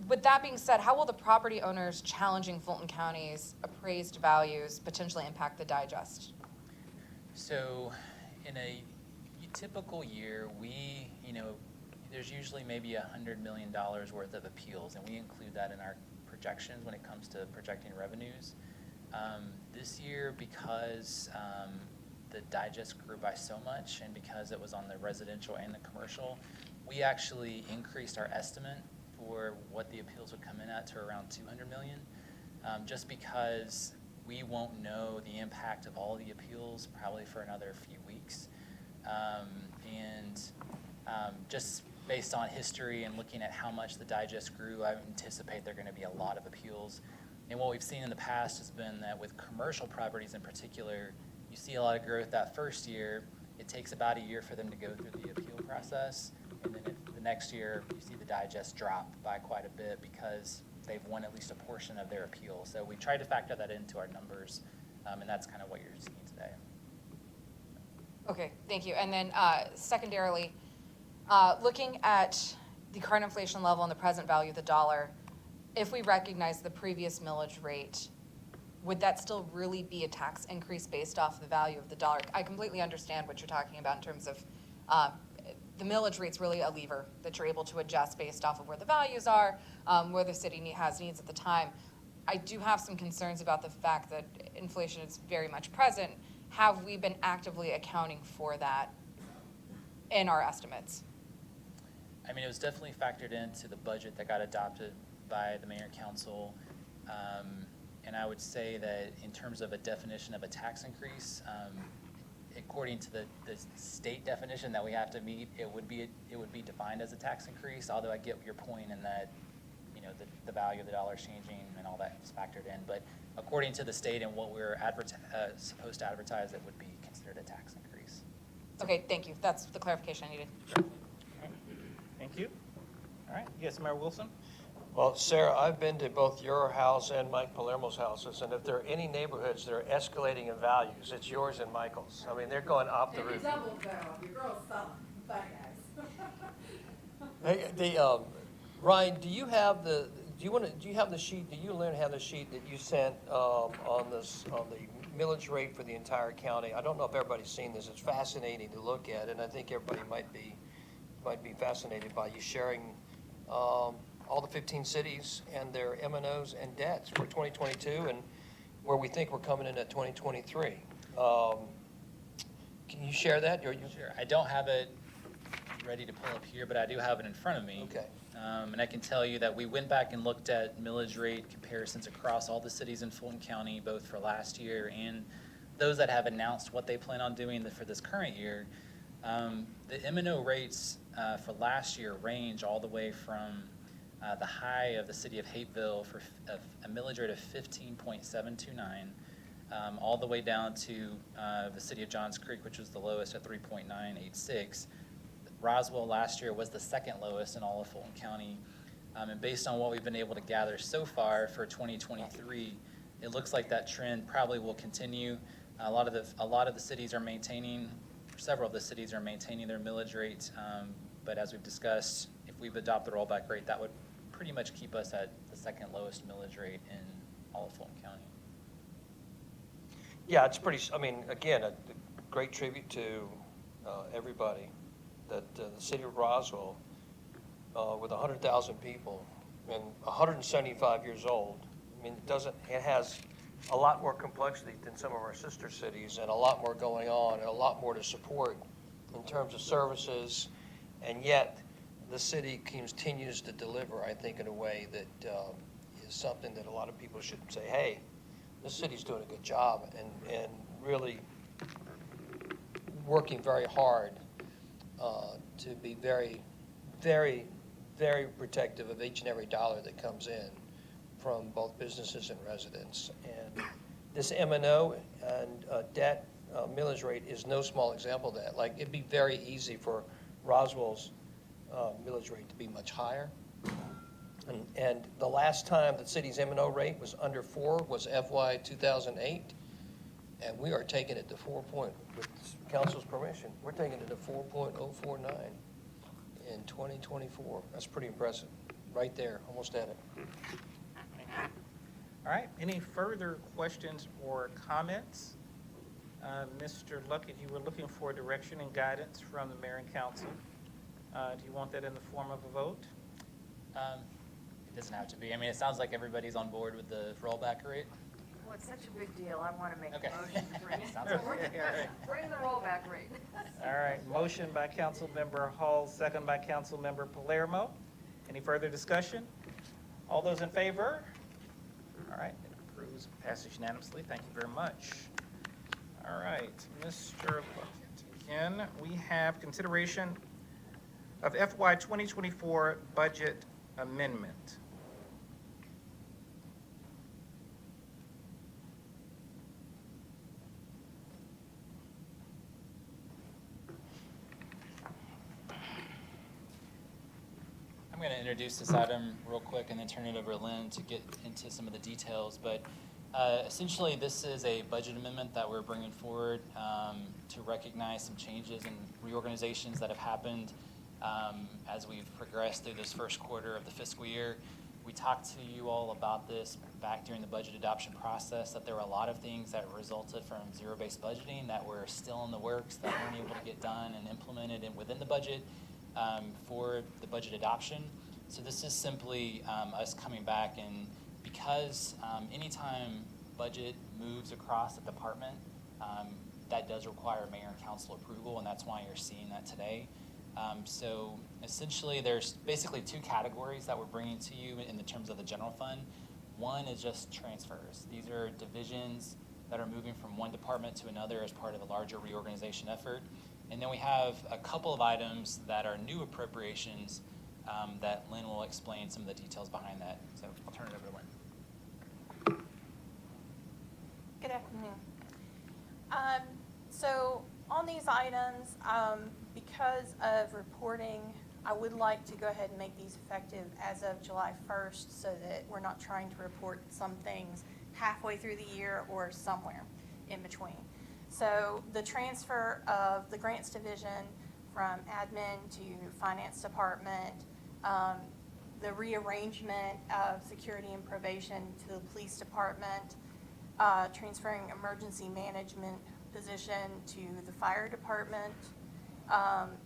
With that being said, how will the property owners challenging Fulton County's appraised values potentially impact the digest? So in a typical year, there's usually maybe $100 million worth of appeals, and we include that in our projections when it comes to projecting revenues. This year, because the digest grew by so much, and because it was on the residential and the commercial, we actually increased our estimate for what the appeals would come in at to around $200 million, just because we won't know the impact of all the appeals probably for another few weeks. Just based on history and looking at how much the digest grew, I anticipate there are going to be a lot of appeals. And what we've seen in the past has been that with commercial properties in particular, you see a lot of growth that first year. It takes about a year for them to go through the appeal process. And then the next year, you see the digest drop by quite a bit because they've won at least a portion of their appeal. So we try to factor that into our numbers, and that's kind of what you're seeing today. Okay, thank you. And then secondarily, looking at the current inflation level and the present value of the dollar, if we recognize the previous millage rate, would that still really be a tax increase based off the value of the dollar? I completely understand what you're talking about in terms of the millage rate's really a lever that you're able to adjust based off of where the values are, where the city has needs at the time. I do have some concerns about the fact that inflation is very much present. Have we been actively accounting for that in our estimates? I mean, it was definitely factored into the budget that got adopted by the mayor and council. And I would say that in terms of a definition of a tax increase, according to the state definition that we have to meet, it would be defined as a tax increase, although I get your point in that, the value of the dollar is changing and all that is factored in. But according to the state and what we're supposed to advertise, it would be considered a tax increase. Okay, thank you. That's the clarification I needed. All right. Thank you. All right, yes, Mayor Wilson? Well, Sarah, I've been to both your house and Mike Palermo's houses, and if there are any neighborhoods that are escalating in values, it's yours and Michael's. I mean, they're going off the roof. Double barrel, your girl's selling. Bye, guys. Hey, Ryan, do you have the sheet, do you learn how the sheet that you sent on the millage rate for the entire county? I don't know if everybody's seen this. It's fascinating to look at, and I think everybody might be fascinated by you sharing all the 15 cities and their M&Os and debts for 2022 and where we think we're coming in at 2023. Can you share that? Sure. I don't have it ready to pull up here, but I do have it in front of me. Okay. And I can tell you that we went back and looked at millage rate comparisons across all the cities in Fulton County, both for last year and those that have announced what they plan on doing for this current year. The M&O rates for last year range all the way from the high of the city of Hapeville for a millage rate of 15.729, all the way down to the city of Johns Creek, which was the lowest at 3.986. Roswell last year was the second lowest in all of Fulton County. And based on what we've been able to gather so far for 2023, it looks like that trend probably will continue. A lot of the cities are maintaining, several of the cities are maintaining their millage rate. But as we've discussed, if we've adopted the rollback rate, that would pretty much keep us at the second lowest millage rate in all of Fulton County. Yeah, it's pretty, I mean, again, a great tribute to everybody, that the city of Roswell, with 100,000 people and 175 years old, I mean, it has a lot more complexity than some of our sister cities and a lot more going on and a lot more to support in terms of services, and yet the city continues to deliver, I think, in a way that is something that a lot of people should say, hey, this city's doing a good job and really working very hard to be very, very, very protective of each and every dollar that comes in from both businesses and residents. And this M&O and debt millage rate is no small example of that. Like, it'd be very easy for Roswell's millage rate to be much higher. And the last time the city's M&O rate was under 4 was FY 2008, and we are taking it to with council's permission, we're taking it to 4.049 in 2024. That's pretty impressive. Right there, almost at it. All right, any further questions or comments? Mr. Luckett, you were looking for direction and guidance from the mayor and council. Do you want that in the form of a vote? It doesn't have to be. I mean, it sounds like everybody's on board with the rollback rate. Well, it's such a big deal, I want to make Okay. a motion to bring, Sounds good. bring the rollback rate. All right, motion by Councilmember Hall, second by Councilmember Palermo. Any further discussion? All those in favor? All right, it approves, passes unanimously. Thank you very much. All right, Mr. Luckett. Again, we have consideration of FY 2024 budget amendment. I'm going to introduce this item real quick and then turn it over to Lynn to get into some of the details. But essentially, this is a budget amendment that we're bringing forward to recognize some changes and reorganizations that have happened as we've progressed through this first quarter of the fiscal year. We talked to you all about this back during the budget adoption process, that there were a lot of things that resulted from zero-based budgeting that were still in the works, that weren't able to get done and implemented within the budget for the budget adoption. So this is simply us coming back, and because anytime budget moves across a department, that does require mayor and council approval, and that's why you're seeing that today. So essentially, there's basically two categories that we're bringing to you in the terms of the general fund. One is just transfers. These are divisions that are moving from one department to another as part of a larger reorganization effort. And then we have a couple of items that are new appropriations that Lynn will explain some of the details behind that. So I'll turn it over to Lynn. Good afternoon. So on these items, because of reporting, I would like to go ahead and make these effective as of July 1st so that we're not trying to report some things halfway through the year or somewhere in between. So the transfer of the grants division from admin to finance department, the rearrangement of security and probation to the police department, transferring emergency management position to the fire department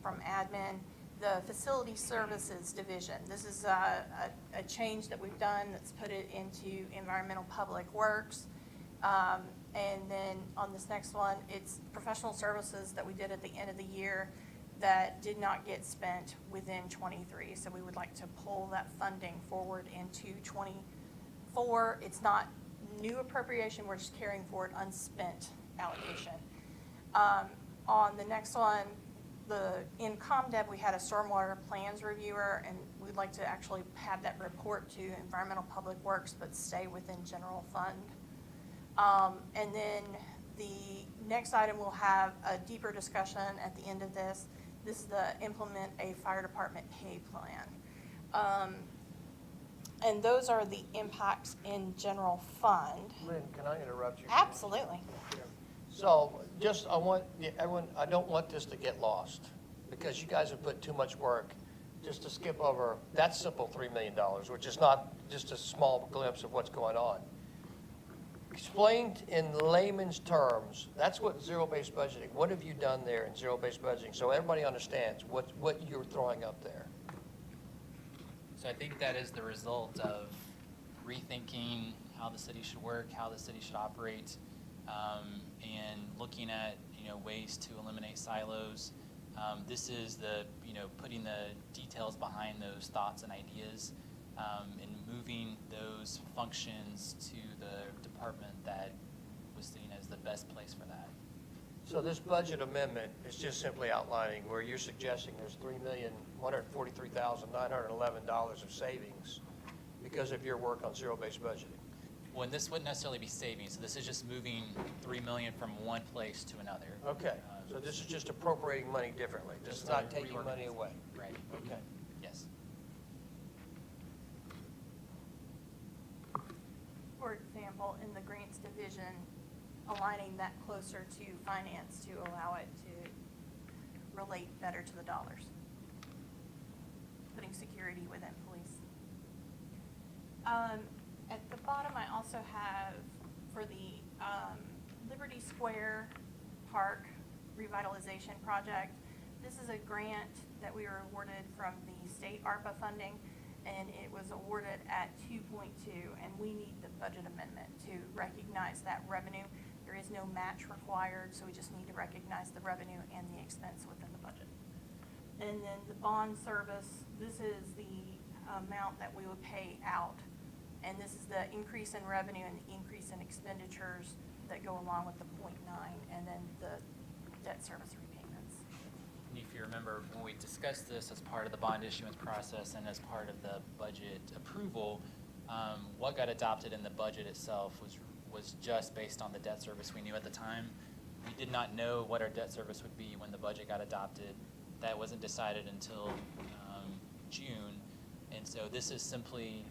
from admin, the facility services division. This is a change that we've done that's put it into environmental public works. And then on this next one, it's professional services that we did at the end of the year. that did not get spent within '23. So we would like to pull that funding forward into '24. It's not new appropriation, we're just carrying forward unspent allocation. On the next one, in ComDev, we had a stormwater plans reviewer, and we'd like to actually have that report to Environmental Public Works, but stay within general fund. And then the next item, we'll have a deeper discussion at the end of this. This is the implement a fire department pay plan. And those are the impacts in general fund. Lynn, can I interrupt you? Absolutely. So just, I want, everyone, I don't want this to get lost because you guys have put too much work just to skip over that simple $3 million, which is not just a small glimpse of what's going on. Explained in layman's terms, that's what zero-based budgeting, what have you done there in zero-based budgeting? So everybody understands what you're throwing up there. So I think that is the result of rethinking how the city should work, how the city should operate, and looking at, ways to eliminate silos. This is the, putting the details behind those thoughts and ideas, and moving those functions to the department that was seen as the best place for that. So this budget amendment is just simply outlining where you're suggesting there's $3,143,911 of savings because of your work on zero-based budgeting. Well, and this wouldn't necessarily be savings, so this is just moving $3 million from one place to another. Okay, so this is just appropriating money differently. This is not taking money away. Right. Okay. Yes. For example, in the grants division, aligning that closer to finance to allow it to relate better to the dollars. Putting security within police. At the bottom, I also have for the Liberty Square Park revitalization project. This is a grant that we were awarded from the state ARPA funding, and it was awarded at 2.2, and we need the budget amendment to recognize that revenue. There is no match required, so we just need to recognize the revenue and the expense within the budget. And then the bond service, this is the amount that we would pay out. And this is the increase in revenue and the increase in expenditures that go along with the 0.9, and then the debt service repayments. And if you remember, when we discussed this as part of the bond issuance process and as part of the budget approval, what got adopted in the budget itself was just based on the debt service we knew at the time. We did not know what our debt service would be when the budget got adopted. That wasn't decided until June. And so this is simply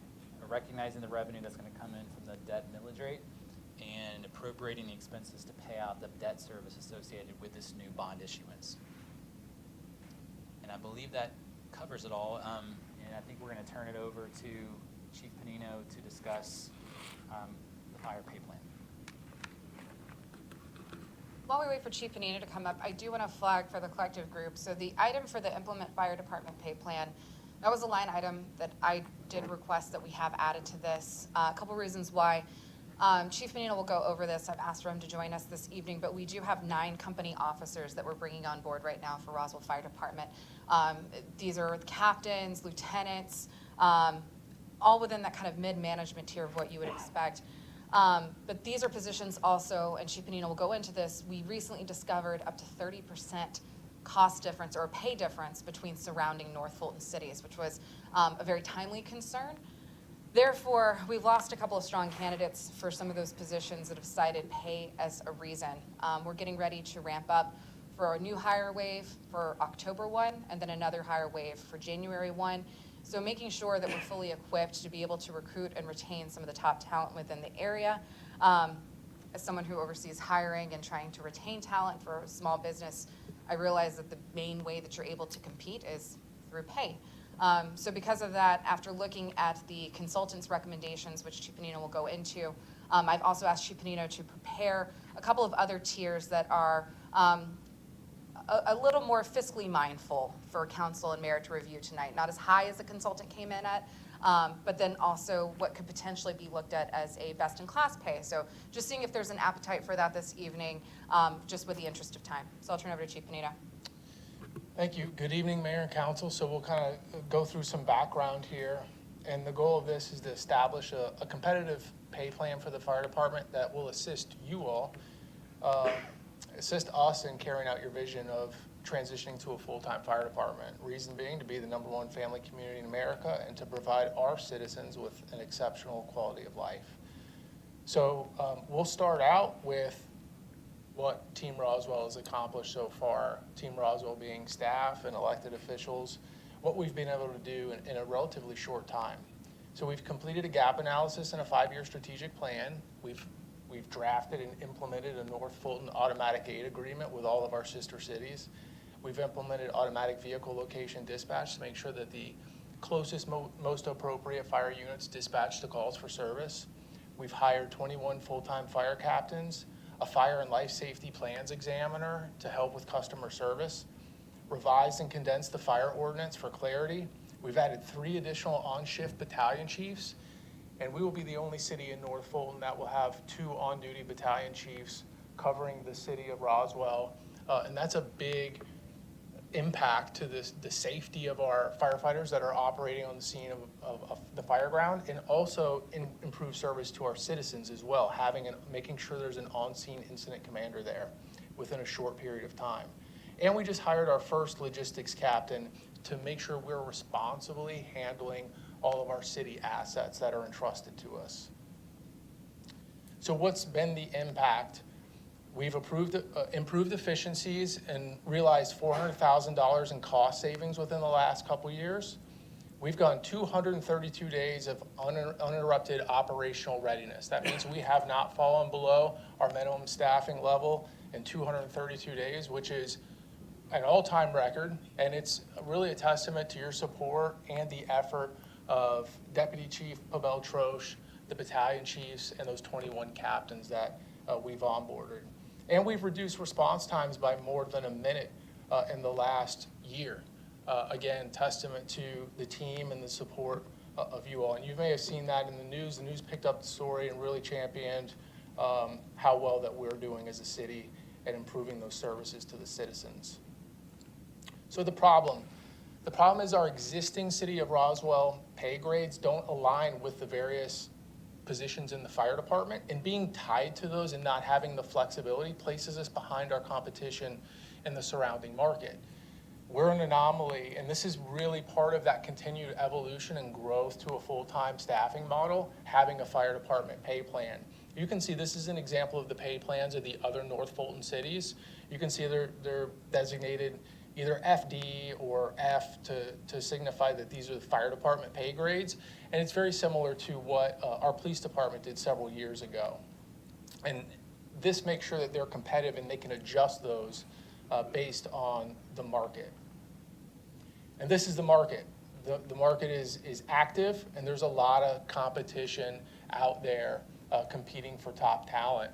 recognizing the revenue that's going to come in from the debt millage rate and appropriating the expenses to pay out the debt service associated with this new bond issuance. And I believe that covers it all. And I think we're going to turn it over to Chief Panino to discuss the fire pay plan. While we wait for Chief Panino to come up, I do want to flag for the collective group. So the item for the implement fire department pay plan, that was a line item that I did request that we have added to this. A couple reasons why. Chief Panino will go over this. I've asked for him to join us this evening, but we do have 9 company officers that we're bringing on board right now for Roswell Fire Department. These are captains, lieutenants, all within that kind of mid-management tier of what you would expect. But these are positions also, and Chief Panino will go into this, we recently discovered up to 30% cost difference or pay difference between surrounding North Fulton cities, which was a very timely concern. Therefore, we've lost a couple of strong candidates for some of those positions that have cited pay as a reason. We're getting ready to ramp up for a new hire wave for October 1, and then another hire wave for January 1. So making sure that we're fully equipped to be able to recruit and retain some of the top talent within the area. As someone who oversees hiring and trying to retain talent for a small business, I realize that the main way that you're able to compete is through pay. So because of that, after looking at the consultant's recommendations, which Chief Panino will go into, I've also asked Chief Panino to prepare a couple of other tiers that are a little more fiscally mindful for council and mayor to review tonight. Not as high as the consultant came in at, but then also what could potentially be looked at as a best-in-class pay. So just seeing if there's an appetite for that this evening, just with the interest of time. So I'll turn over to Chief Panino. Thank you. Good evening, Mayor and Council. So we'll kind of go through some background here. And the goal of this is to establish a competitive pay plan for the fire department that will assist you all, assist us in carrying out your vision of transitioning to a full-time fire department. Reason being to be the #1 family community in America and to provide our citizens with an exceptional quality of life. So we'll start out with what Team Roswell has accomplished so far. Team Roswell being staff and elected officials, what we've been able to do in a relatively short time. So we've completed a gap analysis and a 5-year strategic plan. We've drafted and implemented a North Fulton automatic aid agreement with all of our sister cities. We've implemented automatic vehicle location dispatch to make sure that the closest, most appropriate fire units dispatch the calls for service. We've hired 21 full-time fire captains, a fire and life safety plans examiner to help with customer service, revised and condensed the fire ordinance for clarity. We've added 3 additional on-shift battalion chiefs, and we will be the only city in North Fulton that will have 2 on-duty battalion chiefs covering the city of Roswell. And that's a big impact to the safety of our firefighters that are operating on the scene of the fire ground, and also improve service to our citizens as well, making sure there's an on-scene incident commander there within a short period of time. And we just hired our first logistics captain to make sure we're responsibly handling all of our city assets that are entrusted to us. So what's been the impact? We've improved efficiencies and realized $400,000 in cost savings within the last couple years. We've gone 232 days of uninterrupted operational readiness. That means we have not fallen below our minimum staffing level in 232 days, which is an all-time record, and it's really a testament to your support and the effort of Deputy Chief Pavel Trosh, the battalion chiefs, and those 21 captains that we've onboarded. And we've reduced response times by more than a minute in the last year. Again, testament to the team and the support of you all. And you may have seen that in the news. The news picked up the story and really championed how well that we're doing as a city at improving those services to the citizens. So the problem is our existing city of Roswell pay grades don't align with the various positions in the fire department, and being tied to those and not having the flexibility places us behind our competition in the surrounding market. We're an anomaly, and this is really part of that continued evolution and growth to a full-time staffing model, having a fire department pay plan. You can see this is an example of the pay plans of the other North Fulton cities. You can see they're designated either FD or F to signify that these are the fire department pay grades. And it's very similar to what our police department did several years ago. And this makes sure that they're competitive and they can adjust those based on the market. And this is the market. The market is active, and there's a lot of competition out there competing for top talent.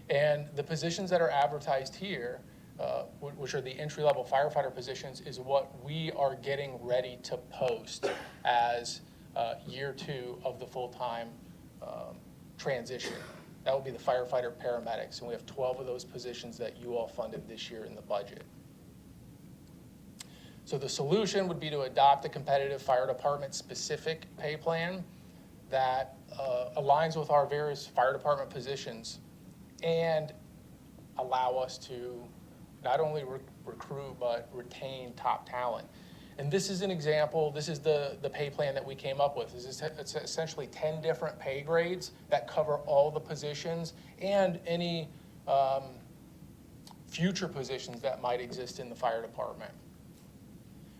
And the positions that are advertised here, which are the entry-level firefighter positions, is what we are getting ready to post as year 2 of the full-time transition. That will be the firefighter paramedics, and we have 12 of those positions that you all funded this year in the budget. So the solution would be to adopt a competitive fire department specific pay plan that aligns with our various fire department positions and allow us to not only recruit but retain top talent. And this is an example. This is the pay plan that we came up with. It's essentially 10 different pay grades that cover all the positions and any future positions that might exist in the fire department.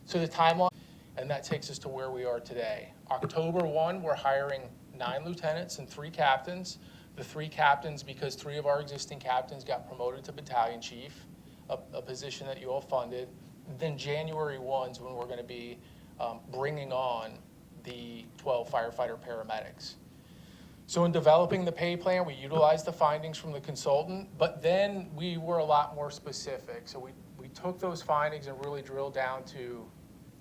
So the timeline, and that takes us to where we are today. October 1, we're hiring 9 lieutenants and 3 captains. The 3 captains, because 3 of our existing captains got promoted to battalion chief, a position that you all funded. Then January 1 is when we're going to be bringing on the 12 firefighter paramedics. So in developing the pay plan, we utilized the findings from the consultant, but then we were a lot more specific. So we took those findings and really drilled down to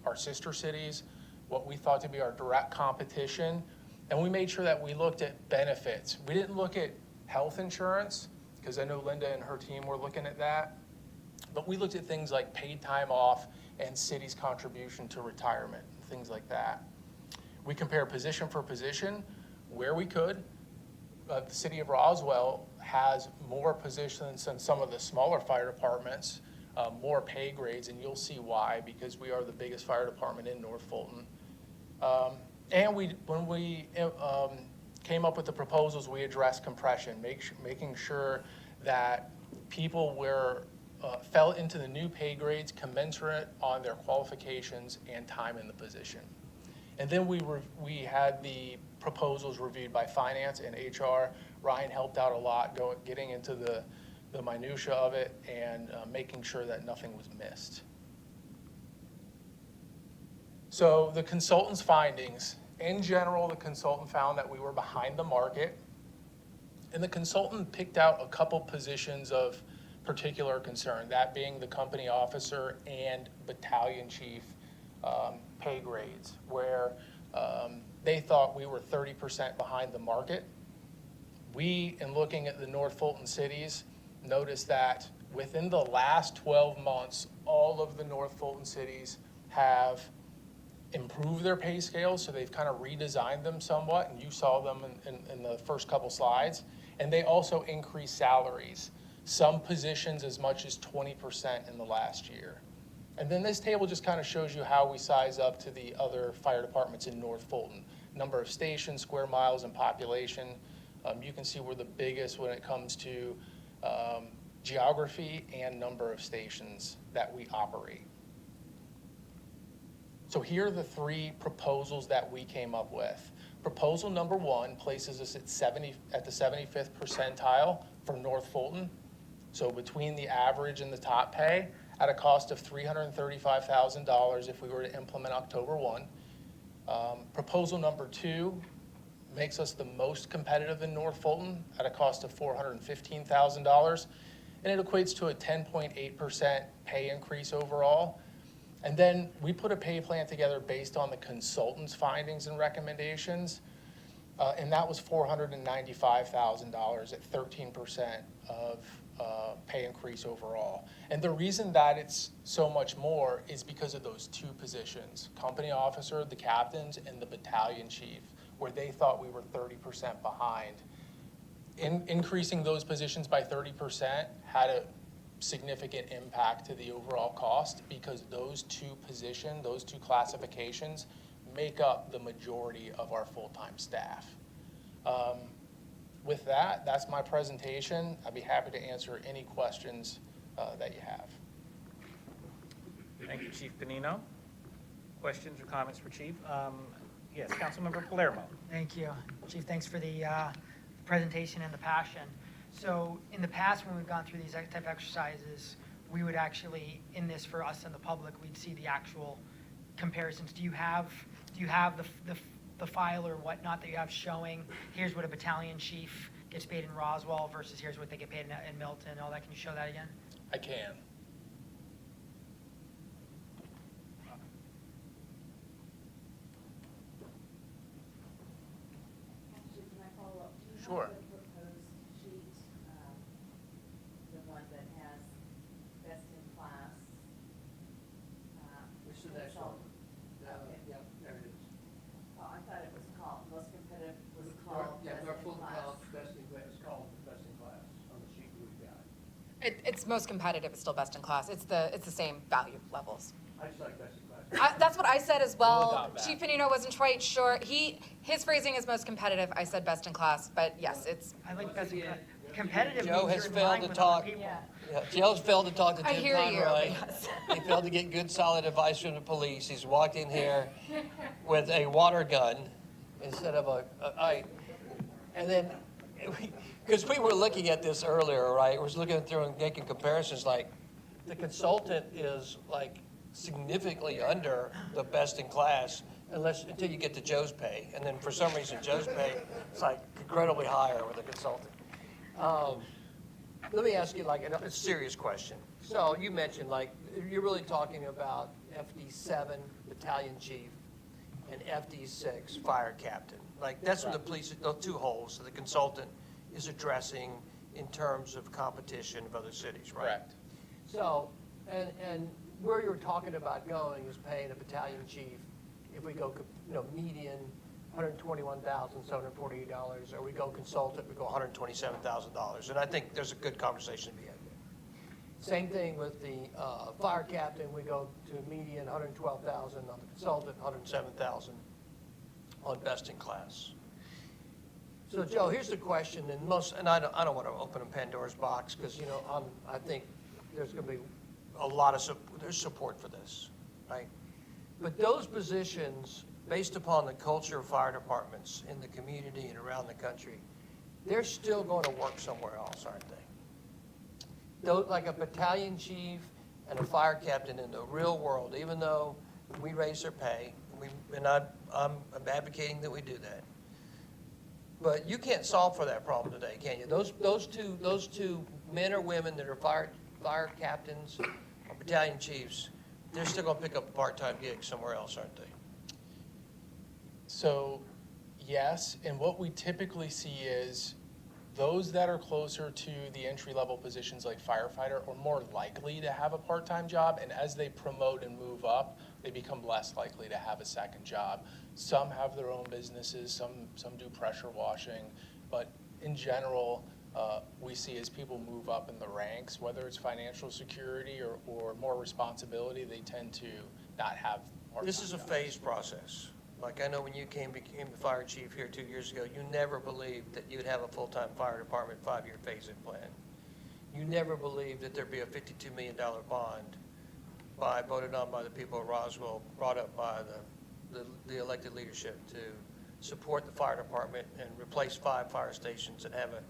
our sister cities, what we thought to be our direct competition, and we made sure that we looked at benefits. We didn't look at health insurance, because I know Linda and her team were looking at that. But we looked at things like paid time off and city's contribution to retirement, things like that. We compare position for position where we could. The city of Roswell has more positions than some of the smaller fire departments, more pay grades, and you'll see why, because we are the biggest fire department in North Fulton. And when we came up with the proposals, we addressed compression, making sure that people fell into the new pay grades commensurate on their qualifications and time in the position. And then we had the proposals reviewed by finance and HR. Ryan helped out a lot, getting into the minutia of it and making sure that nothing was missed. So the consultant's findings. In general, the consultant found that we were behind the market. And the consultant picked out a couple positions of particular concern, that being the company officer and battalion chief pay grades, where they thought we were 30% behind the market. We, in looking at the North Fulton cities, noticed that within the last 12 months, all of the North Fulton cities have improved their pay scales, so they've kind of redesigned them somewhat, and you saw them in the first couple slides. And they also increased salaries, some positions as much as 20% in the last year. And then this table just kind of shows you how we size up to the other fire departments in North Fulton. Number of stations, square miles, and population. You can see we're the biggest when it comes to geography and number of stations that we operate. So here are the three proposals that we came up with. Proposal number 1 places us at the 75th percentile for North Fulton. So between the average and the top pay at a cost of $335,000 if we were to implement October 1. Proposal number 2 makes us the most competitive in North Fulton at a cost of $415,000. And it equates to a 10.8% pay increase overall. And then we put a pay plan together based on the consultant's findings and recommendations. And that was $495,000 at 13% of pay increase overall. And the reason that it's so much more is because of those two positions, company officer, the captains, and the battalion chief, where they thought we were 30% behind. Increasing those positions by 30% had a significant impact to the overall cost, because those two classifications make up the majority of our full-time staff. With that, that's my presentation. I'd be happy to answer any questions that you have. Thank you, Chief Panino. Questions or comments for Chief? Yes, Councilmember Palermo. Thank you. Chief, thanks for the presentation and the passion. So in the past, when we've gone through these type of exercises, we would actually, in this for us and the public, we'd see the actual comparisons. Do you have the file or whatnot that you have showing, here's what a battalion chief gets paid in Roswell versus here's what they get paid in Milton and all that? Can you show that again? I can. Actually, can I follow up? Do you Sure. have the proposed sheet, the one that has best in class? Which is the next one? Okay. Yeah, there it is. Oh, I thought it was called, most competitive was called best in class. Best in class, it's called best in class on the sheet we've got. It's most competitive, it's still best in class. It's the same value levels. I just like best in class. That's what I said as We'll well. adopt that. Chief Panino wasn't quite sure. His phrasing is most competitive. I said best in class, but yes, it's, I like best in class. Competitive Joe means has you're in line failed to with other talk. people. Yeah. Yeah, Joe's failed to talk to I Tim hear you, Conroy. yes. He failed to get good, solid advice from the police. He's walked in here with a water gun instead of and then, because we were looking at this earlier, right? We was looking through and making comparisons, like, the consultant is like significantly under the best in class until you get to Joe's pay. And then for some reason, Joe's pay is like incredibly higher with a consultant. Let me ask you like a serious question. So you mentioned like, you're really talking about FD7 battalion chief and FD6 fire captain. Like that's what the police, those two holes that the consultant is addressing in terms of competition of other cities, right? Correct. So, and where you're talking about going is paying a battalion chief, if we go, median, $121,748, or we go consultant, we go $127,000. And I think there's a good conversation to be had there. Same thing with the fire captain, we go to median $112,000 on the consultant, $107,000 on best in class. So Joe, here's the question, and I don't want to open a Pandora's box, because, I think there's going to be a lot of, there's support for this, right? But those positions, based upon the culture of fire departments in the community and around the country, they're still going to work somewhere else, aren't they? Though, like a battalion chief and a fire captain in the real world, even though we raise their pay, and I'm advocating that we do that, but you can't solve for that problem today, can you? Those two men or women that are fire captains or battalion chiefs, they're still going to pick up a part-time gig somewhere else, aren't they? So, yes, and what we typically see is those that are closer to the entry-level positions like firefighter are more likely to have a part-time job, and as they promote and move up, they become less likely to have a second job. Some have their own businesses, some do pressure washing, but in general, we see as people move up in the ranks, whether it's financial security or more responsibility, they tend to not have part-time This is a jobs. phased process. Like, I know when you became the fire chief here 2 years ago, you never believed that you'd have a full-time fire department 5-year phase-in plan. You never believed that there'd be a $52 million bond voted on by the people of Roswell, brought up by the elected leadership to support the fire department and replace 5 fire stations and have a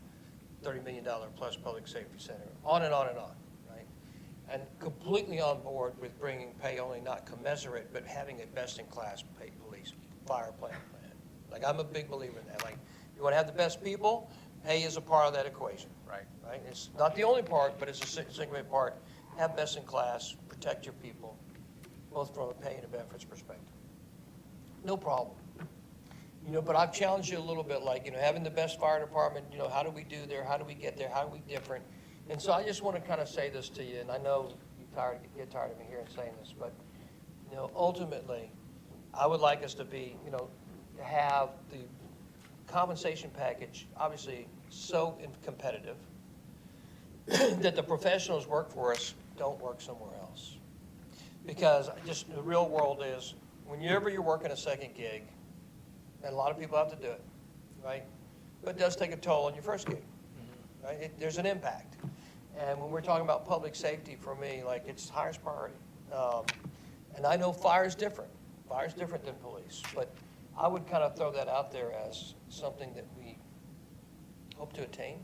$30 million plus public safety center, on and on and on, right? And completely on board with bringing pay only not commensurate, but having a best-in-class paid police fire plan. Like, I'm a big believer in that. Like, you want to have the best people, pay is a part of that equation. Right. Right? It's not the only part, but it's a significant part. Have best-in-class, protect your people, both from a pay and a benefits perspective. No problem. But I've challenged you a little bit, like, having the best fire department, how do we do there? How do we get there? How are we different? And so I just want to kind of say this to you, and I know you get tired of me hearing saying this, but, ultimately, I would like us to be, to have the compensation package, obviously, so competitive that the professionals work for us don't work somewhere else. Because just the real world is, whenever you're working a second gig, and a lot of people have to do it, right? But it does take a toll on your first gig, right? There's an impact. And when we're talking about public safety, for me, like, it's highest priority. And I know fire's different. Fire's different than police. But I would kind of throw that out there as something that we hope to attain,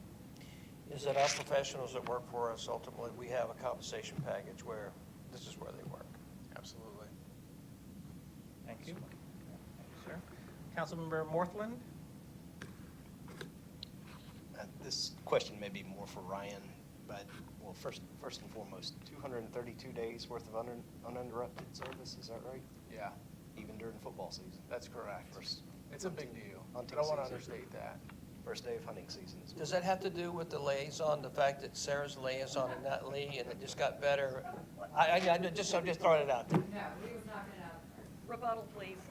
is that our professionals that work for us, ultimately, we have a compensation package where this is where they work. Absolutely. Thank you. Thank you, sir. Councilmember Morthland? This question may be more for Ryan, but, well, first and foremost, 232 days worth of uninterrupted service, is that right? Yeah, Even during football season? that's correct. First It's a big deal. I hunting don't want to season. understate that. First day of hunting season. Does that have to do with the liaison, the fact that Sarah's the liaison and not Lee, and it just got better? I'm just throwing it out there. No, Lee was knocking it out of the park. Rebuttal, please.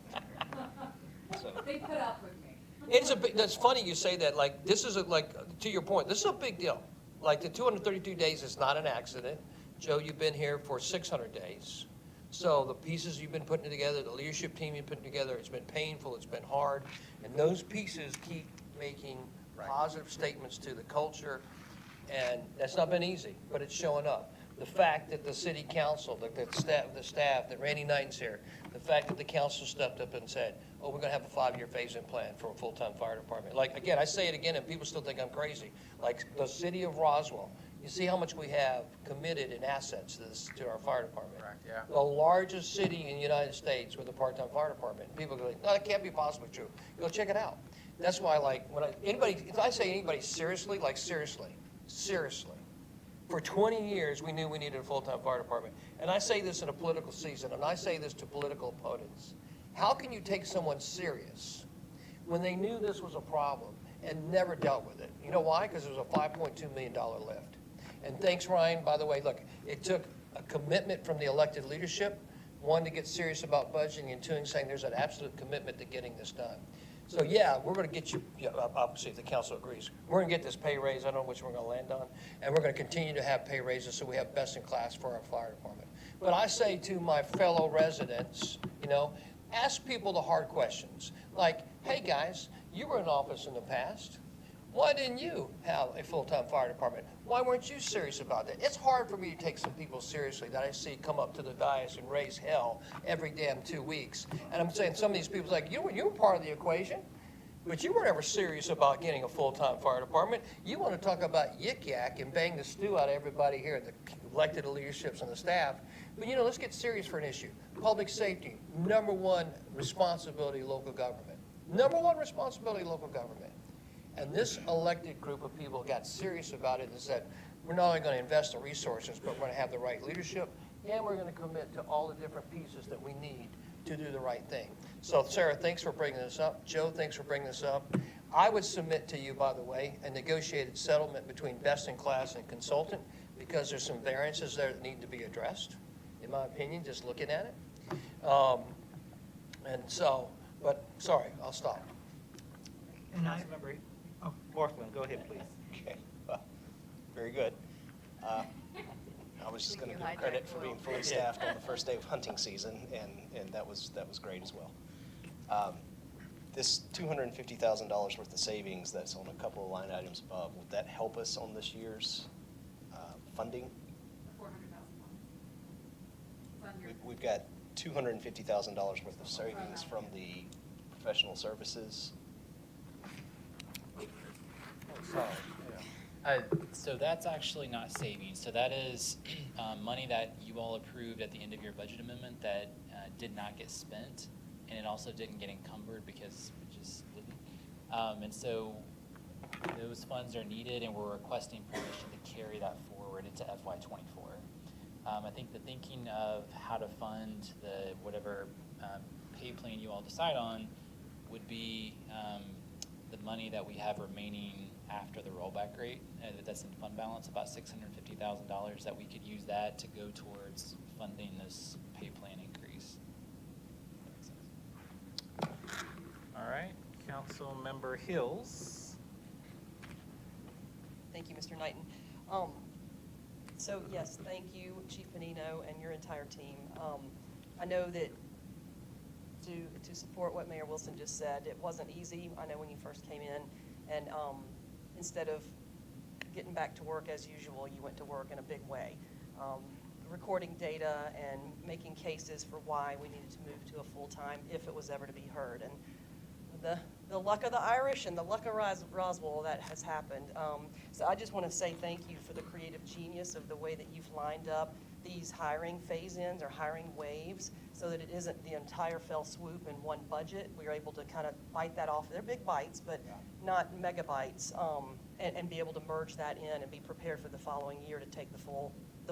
So, They put up with me. It's that's funny you say that, like, this is, to your point, this is a big deal. Like, the 232 days is not an accident. Joe, you've been here for 600 days. So the pieces you've been putting together, the leadership team you've put together, it's been painful, it's been hard, and those pieces keep making positive statements to the culture, and that's not been easy, but it's showing up. The fact that the city council, the staff, that Randy Knighton's here, the fact that the council stepped up and said, oh, we're gonna have a 5-year phase-in plan for a full-time fire department. Like, again, I say it again, and people still think I'm crazy. Like, the city of Roswell, you see how much we have committed in assets to our fire department. Correct, yeah. The largest city in the United States with a part-time fire department. People go, no, that can't be possibly true. Go check it out. That's why, like, if I say anybody seriously, like, seriously, for 20 years, we knew we needed a full-time fire department. And I say this in a political season, and I say this to political opponents. How can you take someone serious when they knew this was a problem and never dealt with it? You know why? Because it was a $5.2 million lift. And thanks, Ryan, by the way, look, it took a commitment from the elected leadership, one, to get serious about budgeting, and two, in saying there's an absolute commitment to getting this done. So yeah, we're gonna get you, yeah, obviously, if the council agrees, we're gonna get this pay raise, I don't know which we're gonna land on, and we're gonna continue to have pay raises so we have best in class for our fire department. But I say to my fellow residents, you know, ask people the hard questions, like, hey, guys, you were in office in the past. Why didn't you have a full-time fire department? Why weren't you serious about that? It's hard for me to take some people seriously that I see come up to the dais and raise hell every damn 2 weeks. And I'm saying some of these people's like, you were part of the equation, but you weren't ever serious about getting a full-time fire department. You want to talk about yik-yak and bang the stew out of everybody here, the elected leaderships and the staff. But, you know, let's get serious for an issue. Public safety, #1 responsibility of local government. #1 responsibility of local government. And this elected group of people got serious about it and said, we're not only going to invest the resources, but we're going to have the right leadership, and we're going to commit to all the different pieces that we need to do the right thing. So Sarah, thanks for bringing this up. Joe, thanks for bringing this up. I would submit to you, by the way, a negotiated settlement between best in class and consultant, because there's some variances there that need to be addressed, in my opinion, just looking at it. And so, but sorry, I'll stop. And I, Councilmember oh, Morphman, go ahead, please. Okay, well, very good. I was just going to give credit for being fully staffed on the first day of hunting season, and that was great as well. This $250,000 worth of savings that's on a couple of line items above, would that help us on this year's funding? We've got $250,000 worth of savings from the professional services. So that's actually not savings. So that is money that you all approved at the end of your budget amendment that did not get spent, and it also didn't get encumbered because it just didn't. And so those funds are needed, and we're requesting permission to carry that forward into FY24. I think the thinking of how to fund the whatever pay plan you all decide on would be the money that we have remaining after the rollback rate, that's in fund balance, about $650,000, that we could use that to go towards funding this pay plan increase. That makes sense. All right, Councilmember Hills. Thank you, Mr. Knighton. So yes, thank you, Chief Panino and your entire team. I know that to support what Mayor Wilson just said, it wasn't easy. I know when you first came in, and instead of getting back to work as usual, you went to work in a big way. Recording data and making cases for why we needed to move to a full-time if it was ever to be heard. And the luck of the Irish and the luck of Roswell, that has happened. So I just want to say thank you for the creative genius of the way that you've lined up these hiring phase-ins or hiring waves so that it isn't the entire fell swoop in one budget. We were able to kind of bite that off. They're big bites, but not megabytes, and be able to merge that in and be prepared for the following year to take the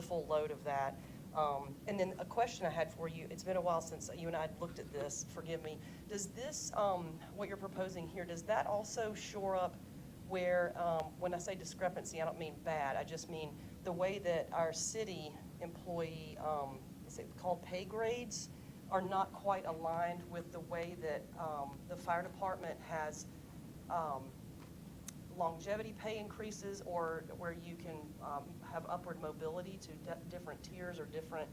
full load of that. And then a question I had for you, it's been a while since you and I had looked at this, forgive me. Does this, what you're proposing here, does that also shore up where, when I say discrepancy, I don't mean bad, I just mean the way that our city employee, is it called pay grades, are not quite aligned with the way that the fire department has longevity pay increases, or where you can have upward mobility to different tiers or different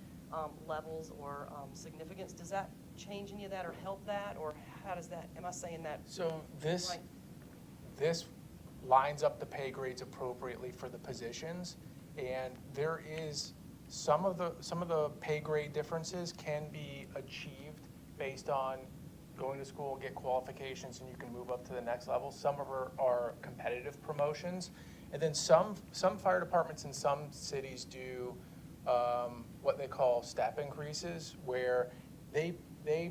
levels or significance. Does that change any of that or help that, or how does that, am I saying that? So this, right? this lines up the pay grades appropriately for the positions, and there is some of the pay grade differences can be achieved based on going to school, get qualifications, and you can move up to the next level. Some of are competitive promotions. And then some fire departments in some cities do what they call step increases, where they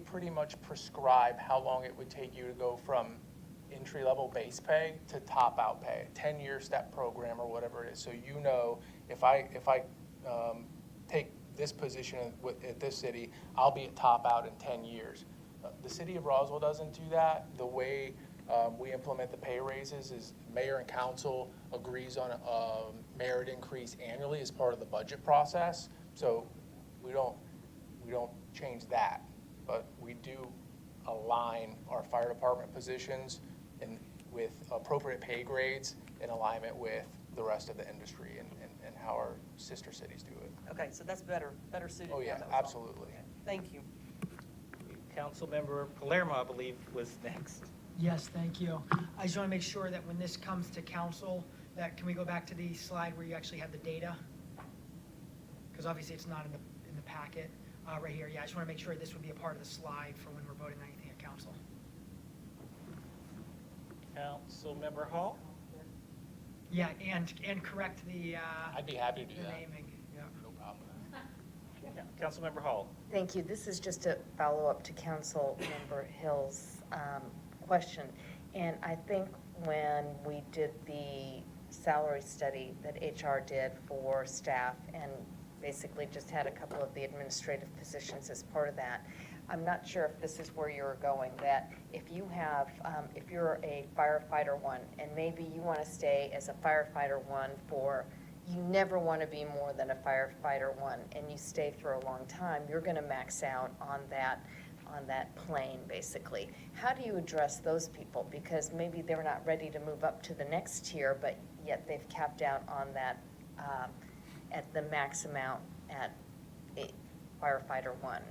pretty much prescribe how long it would take you to go from entry-level base pay to top-out pay, 10-year step program or whatever it is. So you know, if I take this position at this city, I'll be at top-out in 10 years. The city of Roswell doesn't do that. The way We implement the pay raises, is mayor and council agrees on a merit increase annually as part of the budget process. So we don't change that, but we do align our fire department positions with appropriate pay grades in alignment with the rest of the industry and how our sister cities do it. Okay, so that's better suited. Oh, now, yeah, that was all. absolutely. Okay, thank you. Councilmember Palermo, I believe, was next. Yes, thank you. I just want to make sure that when this comes to council, can we go back to the slide where you actually have the data? Because obviously it's not in the packet, right here. Yeah, I just want to make sure this would be a part of the slide for when we're voting on anything at council. Councilmember Hall? Yeah, and correct the, I'd be happy to do the that. naming, yeah. No problem. Yeah, Councilmember Hall. Thank you. This is just a follow-up to Councilmember Hill's question. And I think when we did the salary study that HR did for staff and basically just had a couple of the administrative positions as part of that, I'm not sure if this is where you're going, that if you have, if you're a firefighter one, and maybe you want to stay as a firefighter one you never want to be more than a firefighter one, and you stay for a long time, you're going to max out on that plane, basically. How do you address those people? Because maybe they're not ready to move up to the next tier, but yet they've capped out on that, at the max amount at a firefighter one.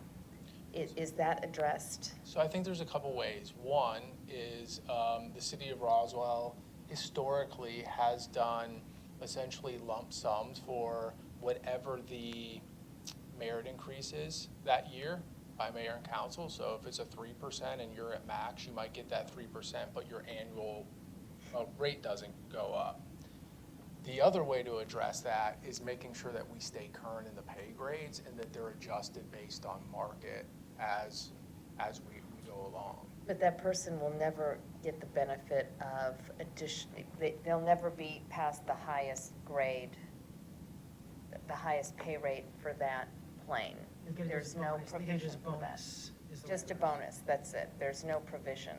Is that addressed? So I think there's a couple ways. One is the city of Roswell historically has done essentially lump sums for whatever the merit increase is that year by mayor and council. So if it's a 3% and you're at max, you might get that 3%, but your annual rate doesn't go up. The other way to address that is making sure that we stay current in the pay grades and that they're adjusted based on market as we go along. But that person will never get the benefit of they'll never be past the highest grade, the highest pay rate for that plane. They get it There's as no bonus. They get it provision as for that. bonus is the Just a word. bonus, that's it. There's no provision.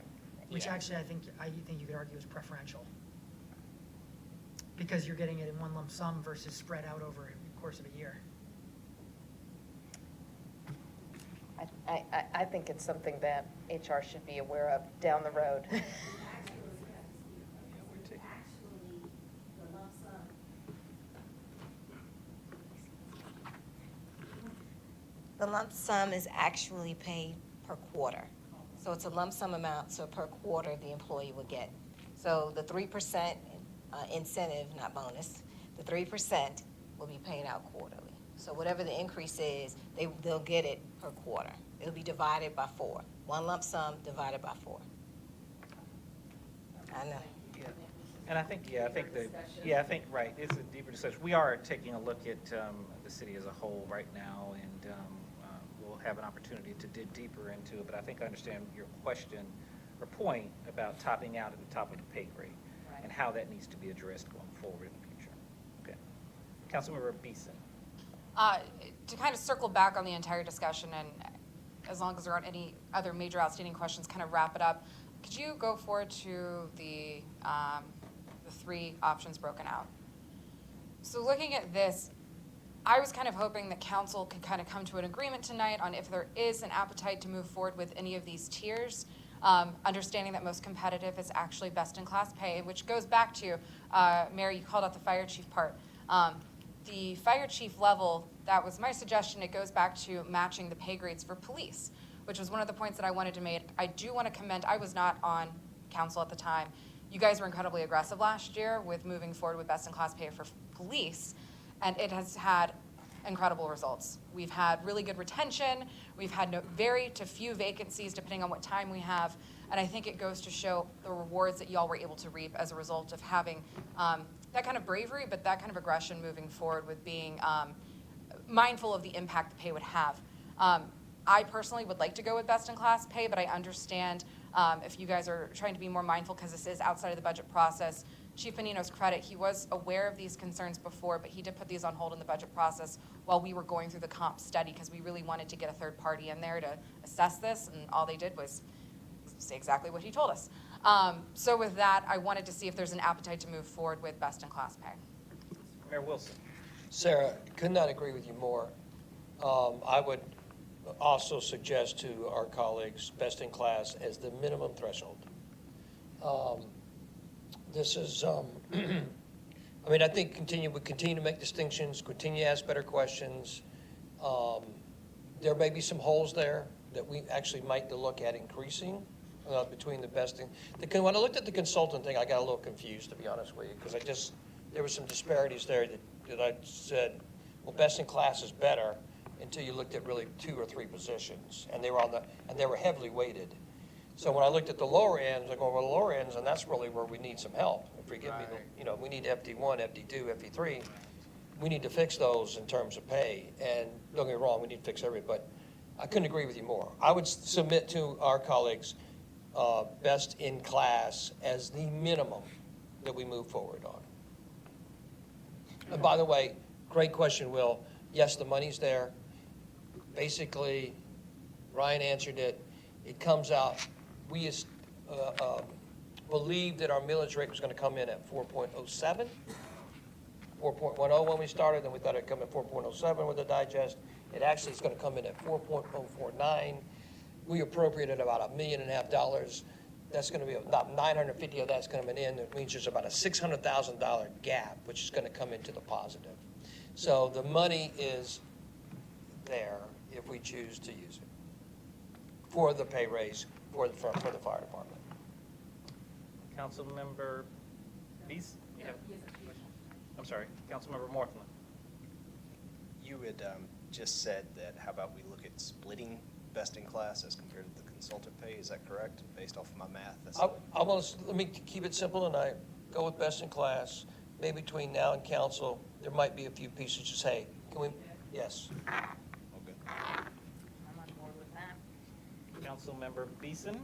Which Yeah. actually I think you could argue is preferential. Because you're getting it in one lump sum versus spread out over the course of a year. I think it's something that HR should be aware of down the road. The lump sum is actually paid per quarter. So it's a lump sum amount, so per quarter, the employee will get. So the 3% incentive, not bonus, the 3% will be paid out quarterly. So whatever the increase is, they'll get it per quarter. It'll be divided by 4. One lump sum divided by 4. I know. Yeah. And I think, right, it's a deeper discussion. We are taking a look at the city as a whole right now, and we'll have an opportunity to dig deeper into it, but I think I understand your question or point about topping out at the top of the pay grade and how that needs to be addressed going forward in the future. Okay. Councilmember Beeson. To kind of circle back on the entire discussion, and as long as there aren't any other major outstanding questions, kind of wrap it up. Could you go forward to the 3 options broken out? So looking at this, I was kind of hoping that council could kind of come to an agreement tonight on if there is an appetite to move forward with any of these tiers, understanding that most competitive is actually best-in-class pay, which goes back to, Mary, you called out the fire chief part. The fire chief level, that was my suggestion, it goes back to matching the pay grades for police, which was one of the points that I wanted to make. I do want to commend, I was not on council at the time. You guys were incredibly aggressive last year with moving forward with best-in-class pay for police, and it has had incredible results. We've had really good retention. We've had very to few vacancies depending on what time we have, and I think it goes to show the rewards that y'all were able to reap as a result of having that kind of bravery, but that kind of aggression moving forward with being mindful of the impact the pay would have. I personally would like to go with best-in-class pay, but I understand if you guys are trying to be more mindful because this is outside of the budget process. Chief Menino's credit, he was aware of these concerns before, but he did put these on hold in the budget process while we were going through the comp study because we really wanted to get a third party in there to assess this, and all they did was say exactly what he told us. So with that, I wanted to see if there's an appetite to move forward with best-in-class pay. Mayor Wilson. Sarah, could not agree with you more. I would also suggest to our colleagues, best in class as the minimum threshold. This is, I mean, I think we continue to make distinctions, continue to ask better questions. There may be some holes there that we actually might to look at increasing between the best and, when I looked at the consultant thing, I got a little confused, to be honest with you, because there were some disparities there that I said, well, best in class is better until you looked at really 2 or 3 positions, and they were heavily weighted. So when I looked at the lower ends, I go, well, the lower ends, and that's really where we need some help. If we give me, we need FD1, FD2, FD3. We need to fix those in terms of pay. And don't get me wrong, we need to fix everything, but I couldn't agree with you more. I would submit to our colleagues best in class as the minimum that we move forward on. And by the way, great question, Will. Yes, the money's there. Basically, Ryan answered it. It comes out, we believed that our millage rate was going to come in at 4.07, 4.10 when we started, then we thought it'd come at 4.07 with the digest. It actually is going to come in at 4.049. We appropriated about $1.5 million. That's going to be about 950 of that's coming in. It means there's about a $600,000 gap, which is going to come into the positive. So the money is there if we choose to use it for the pay raise for the fire department. Councilmember Beason? I'm sorry, Councilmember Morthland. You had just said that, how about we look at splitting best in class as compared to the consultant pay? Is that correct, based off of my math? Let me keep it simple, and I go with best in class. Maybe between now and council, there might be a few pieces, just, hey, can we, yes. Okay. I'm on board with that. Councilmember Beason?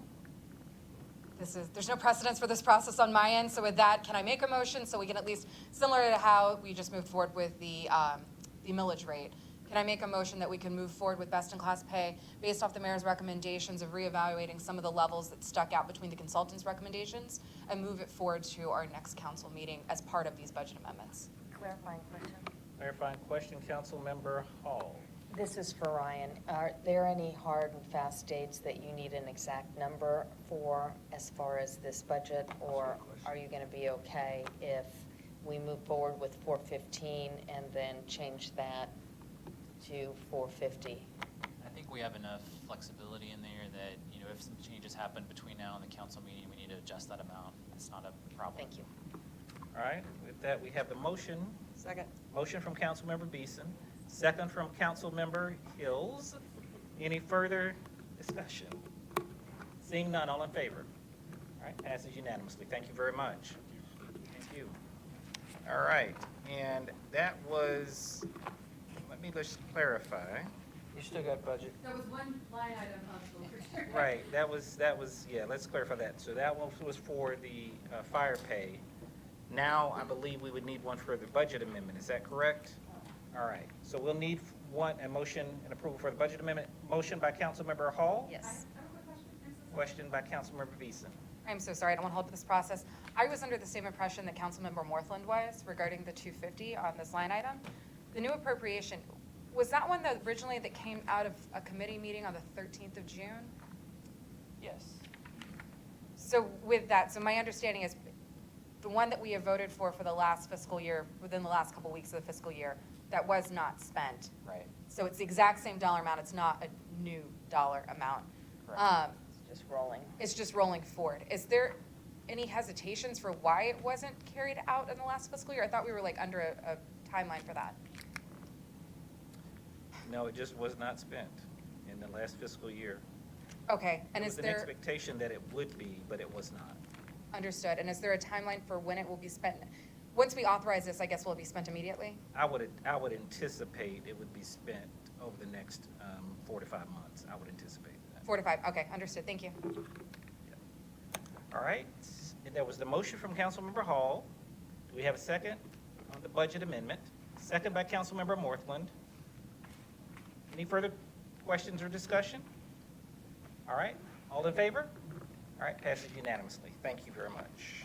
There's no precedence for this process on my end, so with that, can I make a motion so we can at least, similar to how we just moved forward with the millage rate, can I make a motion that we can move forward with best-in-class pay based off the mayor's recommendations of reevaluating some of the levels that stuck out between the consultants' recommendations and move it forward to our next council meeting as part of these budget amendments? Clarifying question. Clarifying question, Councilmember Hall. This is for Ryan. Are there any hard and fast dates that you need an exact number for as far as this budget? Or are you going to be okay if we move forward with 415 and then change that to 450? I think we have enough flexibility in there that, if some changes happen between now and the council meeting, we need to adjust that amount. It's not a problem. Thank you. All right, with that, we have the motion. Second. Motion from Councilmember Beason, second from Councilmember Hills. Any further discussion? Seeing none, all in favor? All right, passes unanimously. Thank you very much. Thank you. All right, and that was, let me just clarify. You still got budget. There was one line item of the Right, that was, yeah, let's clarify that. So that one was for the fire pay. Now, I believe we would need one for the budget amendment, is that correct? All right, so we'll need a motion and approval for the budget amendment. Motion by Councilmember Hall? Yes. Question by Councilmember Beason. I'm so sorry, I don't want to hold up this process. I was under the same impression that Councilmember Morthland was regarding the 250 on this line item. The new appropriation, was that one that originally that came out of a committee meeting on the 13th of June? Yes. So with that, so my understanding is the one that we have voted for the last fiscal year, within the last couple weeks of the fiscal year, that was not spent. Right. So it's the exact same dollar amount, it's not a new dollar amount. Correct. Just rolling. It's just rolling forward. Is there any hesitations for why it wasn't carried out in the last fiscal year? I thought we were like under a timeline for that. No, it just was not spent in the last fiscal year. Okay, and It is was an there, expectation that it would be, but it was not. understood, and is there a timeline for when it will be spent? Once we authorize this, I guess will it be spent immediately? I would anticipate it would be spent over the next 4 to 5 months. I would anticipate that. 4 to 5, okay, understood, thank you. All right, and there was the motion from Councilmember Hall. Do we have a second on the budget amendment? Second by Councilmember Morthland. Any further questions or discussion? All right, all in favor? All right, passes unanimously. Thank you very much.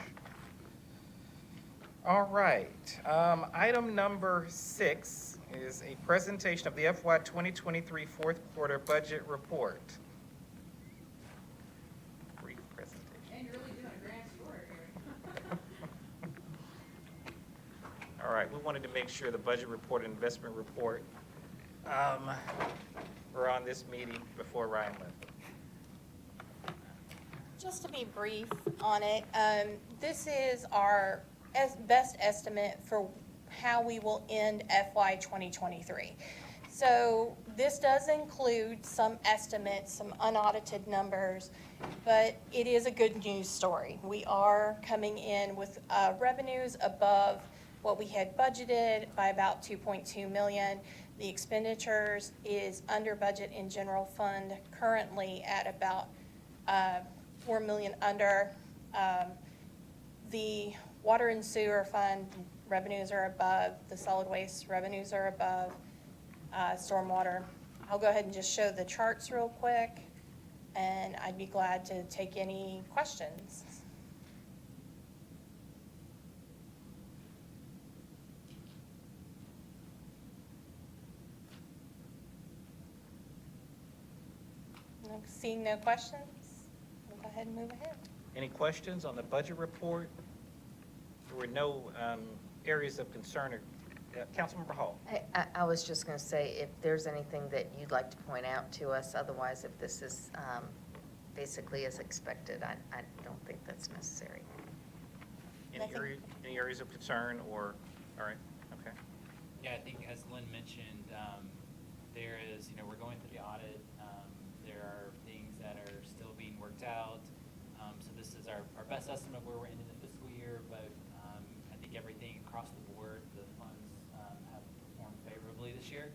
All right, item number 6 is a presentation of the FY 2023 fourth quarter budget report. Brief presentation. And you're really doing a grand story here. All right, we wanted to make sure the budget report and investment report were on this meeting before Ryan left. Just to be brief on it, this is our best estimate for how we will end FY 2023. So this does include some estimates, some unaudited numbers, but it is a good news story. We are coming in with revenues above what we had budgeted by about 2.2 million. The expenditures is under budget in general fund, currently at about 4 million under. The water and sewer fund revenues are above, the solid waste revenues are above, stormwater. I'll go ahead and just show the charts real quick, and I'd be glad to take any questions. Seeing no questions, we'll go ahead and move ahead. Any questions on the budget report? There were no areas of concern. Councilmember Hall. I was just going to say, if there's anything that you'd like to point out to us, otherwise if this is basically as expected, I don't think that's necessary. Any areas of concern or, all right, okay. Yeah, I think as Lynn mentioned, there is, we're going through the audit. There are things that are still being worked out. So this is our best estimate of where we're ending the fiscal year, but I think everything across the board, the funds have performed favorably this year.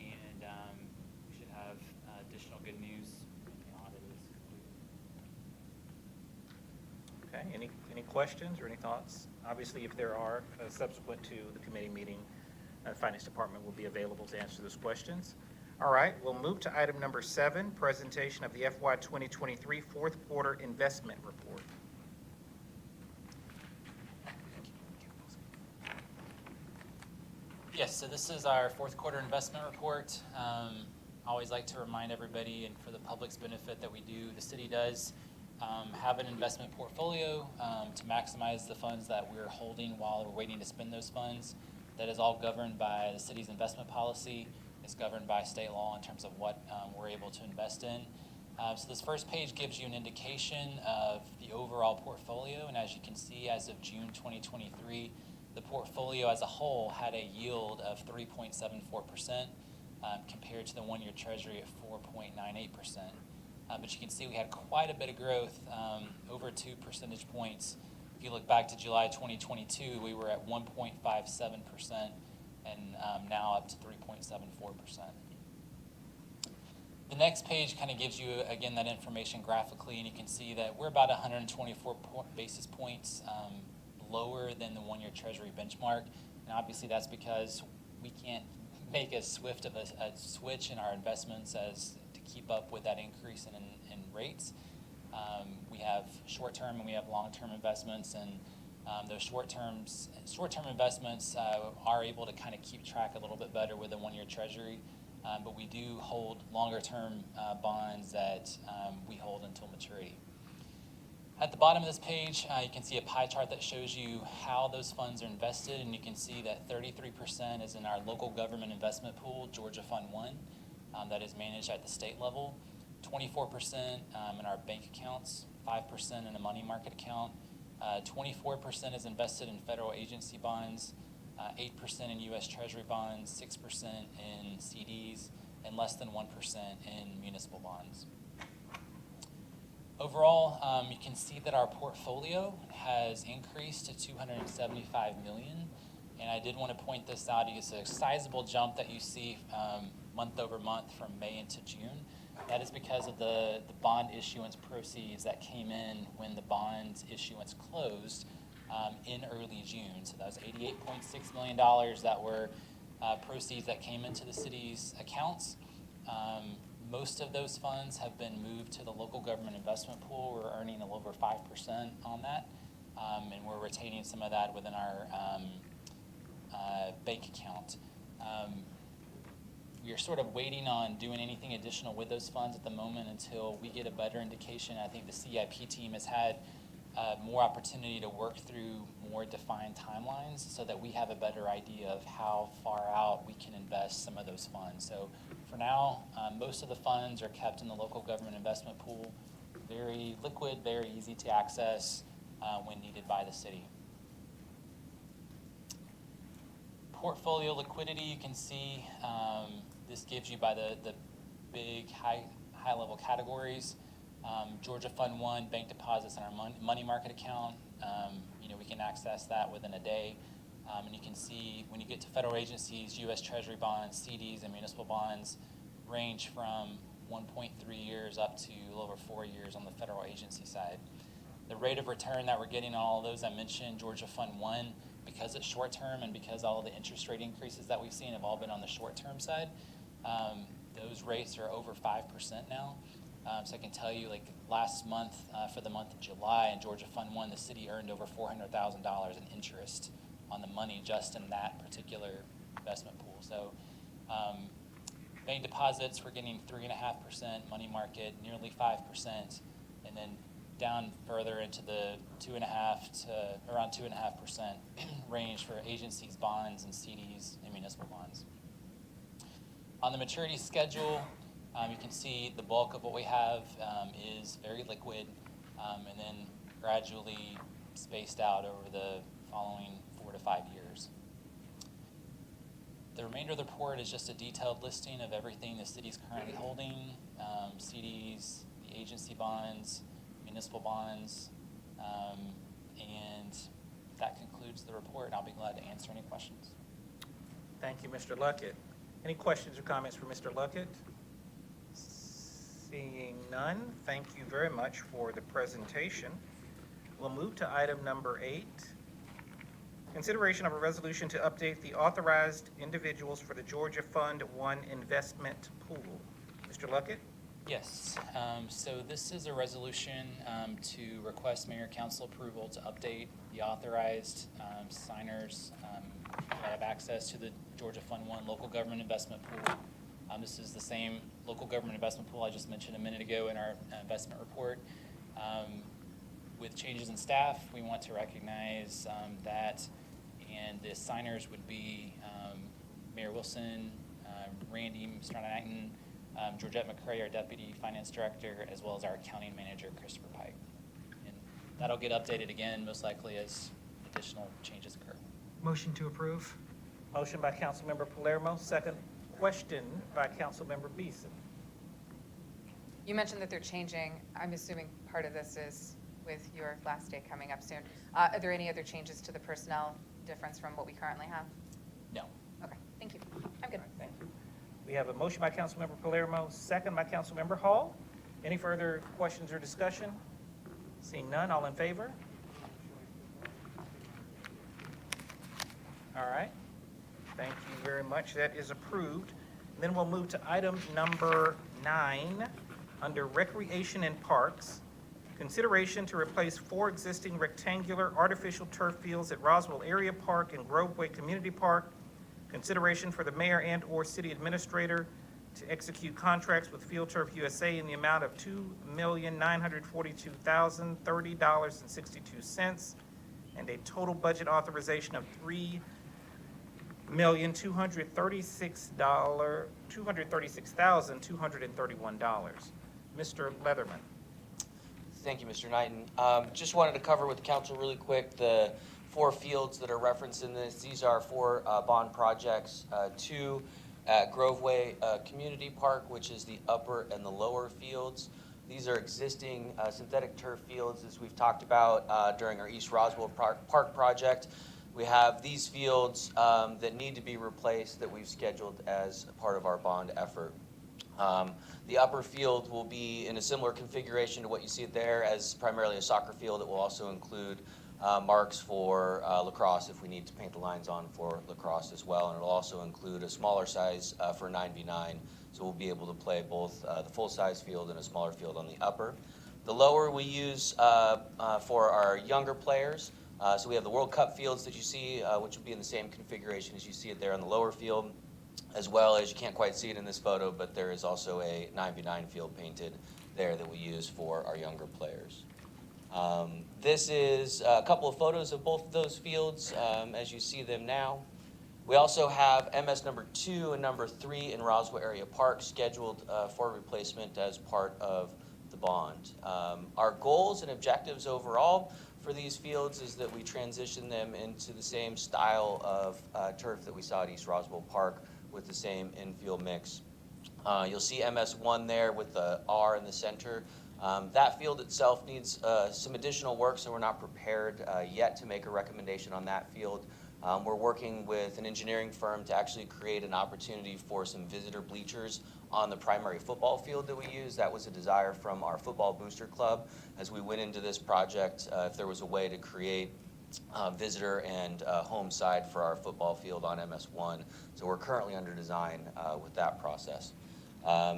And we should have additional good news when the audit is completed. Okay, any questions or any thoughts? Obviously, if there are, subsequent to the committee meeting, the Finance Department will be available to answer those questions. All right, we'll move to item number 7, presentation of the FY 2023 fourth quarter investment report. Yes, so this is our fourth quarter investment report. I always like to remind everybody, and for the public's benefit, that the city does have an investment portfolio to maximize the funds that we're holding while we're waiting to spend those funds. That is all governed by the city's investment policy. It's governed by state law in terms of what we're able to invest in. So this first page gives you an indication of the overall portfolio, and as you can see, as of June 2023, the portfolio as a whole had a yield of 3.74% compared to the one-year treasury at 4.98%. But you can see we had quite a bit of growth, over 2 percentage points. If you look back to July 2022, we were at 1.57%, and now up to 3.74%. The next page kind of gives you, again, that information graphically, and you can see that we're about 124 basis points lower than the one-year treasury benchmark. And obviously that's because we can't make as swift of a switch in our investments as to keep up with that increase in rates. We have short-term and we have long-term investments, and those short-term investments are able to kind of keep track a little bit better with the one-year treasury, but we do hold longer-term bonds that we hold until maturity. At the bottom of this page, you can see a pie chart that shows you how those funds are invested, and you can see that 33% is in our local government investment pool, Georgia Fund 1, that is managed at the state level, 24% in our bank accounts, 5% in a money market account, 24% is invested in federal agency bonds, 8% in U.S. Treasury bonds, 6% in CDs, and less than 1% in municipal bonds. Overall, you can see that our portfolio has increased to $275 million, and I did want to point this out. It's a sizable jump that you see month over month from May into June. That is because of the bond issuance proceeds that came in when the bond issuance closed in early June. So that was $88.6 million that were proceeds that came into the city's accounts. Most of those funds have been moved to the local government investment pool. We're earning a little over 5% on that, and we're retaining some of that within our bank account. We are sort of waiting on doing anything additional with those funds at the moment until we get a better indication. I think the CIP team has had more opportunity to work through more defined timelines so that we have a better idea of how far out we can invest some of those funds. So for now, most of the funds are kept in the local government investment pool. Very liquid, very easy to access when needed by the city. Portfolio liquidity, you can see this gives you by the big high level categories. Georgia Fund 1, bank deposits in our money market account. We can access that within a day. And you can see when you get to federal agencies, U.S. Treasury bonds, CDs, and municipal bonds range from 1.3 years up to a little over 4 years on the federal agency side. The rate of return that we're getting on all of those, I mentioned Georgia Fund 1, because it's short term and because all of the interest rate increases that we've seen have all been on the short term side, those rates are over 5% now. So I can tell you, like last month, for the month of July in Georgia Fund 1, the city earned over $400,000 in interest on the money just in that particular investment pool. So bank deposits, we're getting 3.5%, money market nearly 5%, and then down further into the 2.5 to around 2.5% range for agencies, bonds, and CDs and municipal bonds. On the maturity schedule, you can see the bulk of what we have is very liquid, and then gradually spaced out over the following 4 to 5 years. The remainder of the report is just a detailed listing of everything the city's currently holding, CDs, the agency bonds, municipal bonds, and that concludes the report. I'll be glad to answer any questions. Thank you, Mr. Luckett. Any questions or comments for Mr. Luckett? Seeing none, thank you very much for the presentation. We'll move to item number 8. Consideration of a resolution to update the authorized individuals for the Georgia Fund 1 investment pool. Mr. Luckett? Yes, so this is a resolution to request mayor council approval to update the authorized signers that have access to the Georgia Fund 1 local government investment pool. This is the same local government investment pool I just mentioned a minute ago in our investment report. With changes in staff, we want to recognize that, and the signers would be Mayor Wilson, Randy Knighton, Georgette McCray, our Deputy Finance Director, as well as our Accounting Manager, Christopher Pike. And that'll get updated again, most likely as additional changes occur. Motion to approve. Motion by Councilmember Palermo, second question by Councilmember Beeson. You mentioned that they're changing. I'm assuming part of this is with your last day coming up soon. Are there any other changes to the personnel difference from what we currently have? No. Okay, thank you. I'm good. All right, thank you. We have a motion by Councilmember Palermo, second by Councilmember Hall. Any further questions or discussion? Seeing none, all in favor? All right. Thank you very much. That is approved. Then we'll move to item number 9 under Recreation and Parks. Consideration to replace 4 existing rectangular artificial turf fields at Roswell Area Park and Groveway Community Park. Consideration for the mayor and/or city administrator to execute contracts with Field Turf USA in the amount of $2,942,030.62 and a total budget authorization of $3,236,231. Mr. Leatherman. Thank you, Mr. Knighton. Just wanted to cover with the council really quick the 4 fields that are referenced in this. These are 4 bond projects, 2 at Groveway Community Park, which is the upper and the lower fields. These are existing synthetic turf fields, as we've talked about during our East Roswell Park project. We have these fields that need to be replaced that we've scheduled as a part of our bond effort. The upper field will be in a similar configuration to what you see there, as primarily a soccer field. It will also include marks for lacrosse if we need to paint the lines on for lacrosse as well. And it'll also include a smaller size for 9v9. So we'll be able to play both the full-size field and a smaller field on the upper. The lower we use for our younger players. So we have the World Cup fields that you see, which will be in the same configuration as you see it there on the lower field, as well as, you can't quite see it in this photo, but there is also a 9v9 field painted there that we use for our younger players. This is a couple of photos of both of those fields as you see them now. We also have MS number 2 and number 3 in Roswell Area Park scheduled for replacement as part of the bond. Our goals and objectives overall for these fields is that we transition them into the same style of turf that we saw at East Roswell Park with the same infield mix. You'll see MS1 there with the R in the center. That field itself needs some additional work, so we're not prepared yet to make a recommendation on that field. We're working with an engineering firm to actually create an opportunity for some visitor bleachers on the primary football field that we use. That was a desire from our football booster club as we went into this project, if there was a way to create visitor and home side for our football field on MS1. So we're currently under design with that process.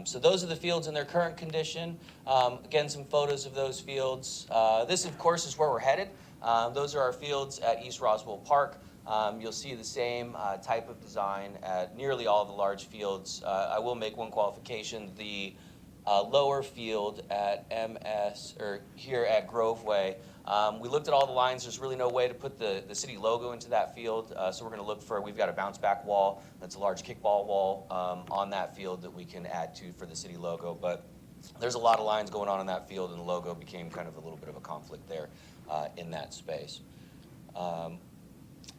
So those are the fields in their current condition. Again, some photos of those fields. This, of course, is where we're headed. Those are our fields at East Roswell Park. You'll see the same type of design at nearly all the large fields. I will make one qualification. The lower field at MS, or here at Groveway, we looked at all the lines. There's really no way to put the city logo into that field, so we're going to look for, we've got a bounce back wall that's a large kickball wall on that field that we can add to for the city logo. But there's a lot of lines going on in that field, and the logo became kind of a little bit of a conflict there in that space.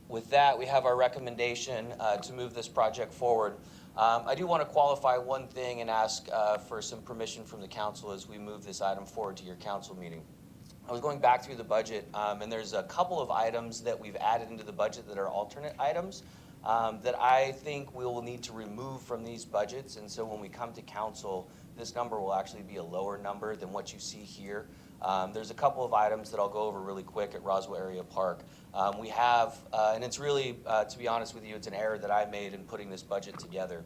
With that, we have our recommendation to move this project forward. I do want to qualify one thing and ask for some permission from the council as we move this item forward to your council meeting. I was going back through the budget, and there's a couple of items that we've added into the budget that are alternate items that I think we will need to remove from these budgets. And so when we come to council, this number will actually be a lower number than what you see here. There's a couple of items that I'll go over really quick at Roswell Area Park. We have, and it's really, to be honest with you, it's an error that I made in putting this budget together.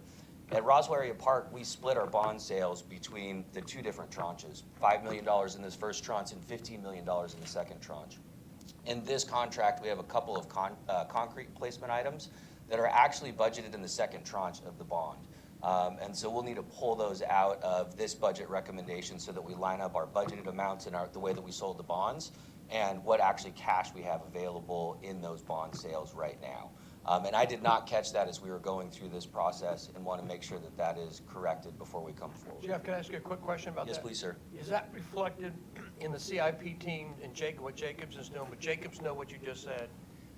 At Roswell Area Park, we split our bond sales between the two different tranches, $5 million in this first tranche and $15 million in the second tranche. In this contract, we have a couple of concrete placement items that are actually budgeted in the second tranche of the bond. And so we'll need to pull those out of this budget recommendation so that we line up our budgeted amounts and the way that we sold the bonds and what actually cash we have available in those bond sales right now. And I did not catch that as we were going through this process and want to make sure that that is corrected before we come forward. Jeff, can I ask you a quick question about that? Yes, please, sir. Is that reflected in the CIP team and what Jacobs is doing? But Jacobs know what you just said.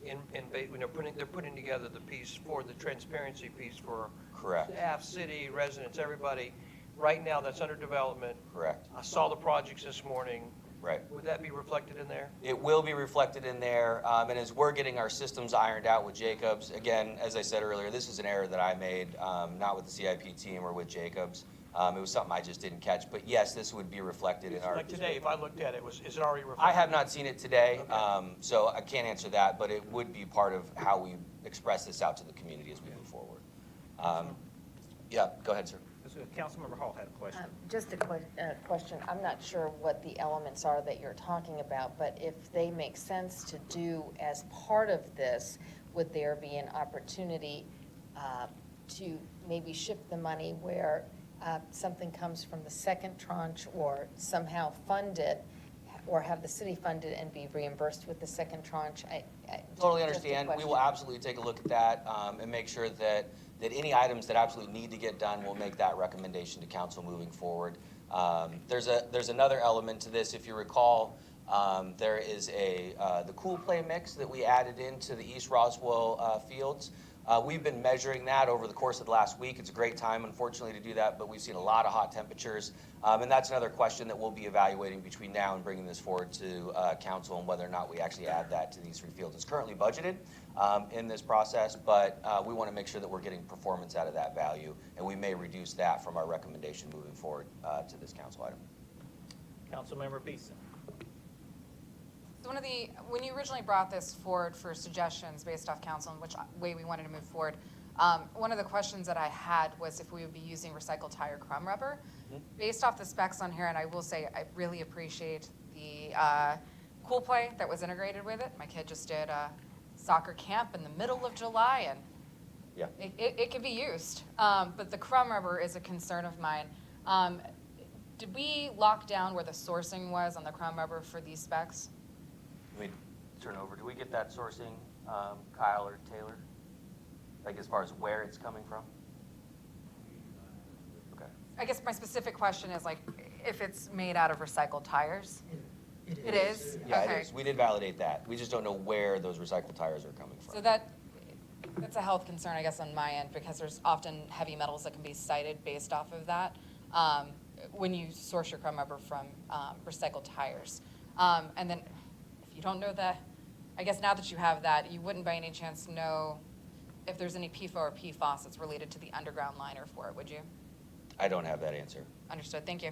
When they're putting together the piece for the transparency piece for Correct. staff, city, residents, everybody. Right now, that's under development. Correct. I saw the projects this morning. Right. Would that be reflected in there? It will be reflected in there, and as we're getting our systems ironed out with Jacobs, again, as I said earlier, this is an error that I made, not with the CIP team or with Jacobs. It was something I just didn't catch, but yes, this would be reflected in our. Like today, if I looked at it, is it already reflected? I have not seen it today, Okay. So I can't answer that, but it would be part of how we express this out to the community as we move forward. Yeah, go ahead, sir. Councilmember Hall had a question. Just a question. I'm not sure what the elements are that you're talking about, but if they make sense to do as part of this, would there be an opportunity to maybe shift the money where something comes from the second tranche or somehow fund it, or have the city fund it and be reimbursed with the second tranche? Totally understand. We will absolutely take a look at that and make sure that any items that absolutely need to get done, we'll make that recommendation to council moving forward. There's another element to this. If you recall, there is the cool play mix that we added into the East Roswell fields. We've been measuring that over the course of the last week. It's a great time, unfortunately, to do that, but we've seen a lot of hot temperatures. And that's another question that we'll be evaluating between now and bringing this forward to council and whether or not we actually add that to these three fields. It's currently budgeted in this process, but we want to make sure that we're getting performance out of that value, and we may reduce that from our recommendation moving forward to this council item. Councilmember Beeson. So when you originally brought this forward for suggestions based off council and which way we wanted to move forward, one of the questions that I had was if we would be using recycled tire crumb rubber. Based off the specs on here, and I will say I really appreciate the Cool Play that was integrated with it. My kid just did a soccer camp in the middle of July, and Yeah. it can be used. But the crumb rubber is a concern of mine. Did we lock down where the sourcing was on the crumb rubber for these specs? Let me turn over. Do we get that sourcing, Kyle or Taylor? Like as far as where it's coming from? Okay. I guess my specific question is like, if it's made out of recycled tires? It is? Yeah, Okay. it is. We did validate that. We just don't know where those recycled tires are coming from. So that's a health concern, I guess, on my end, because there's often heavy metals that can be cited based off of that when you source your crumb rubber from recycled tires. And then, if you don't know that, I guess now that you have that, you wouldn't by any chance know if there's any PFOA or PFOS that's related to the underground liner for it, would you? I don't have that answer. Understood, thank you.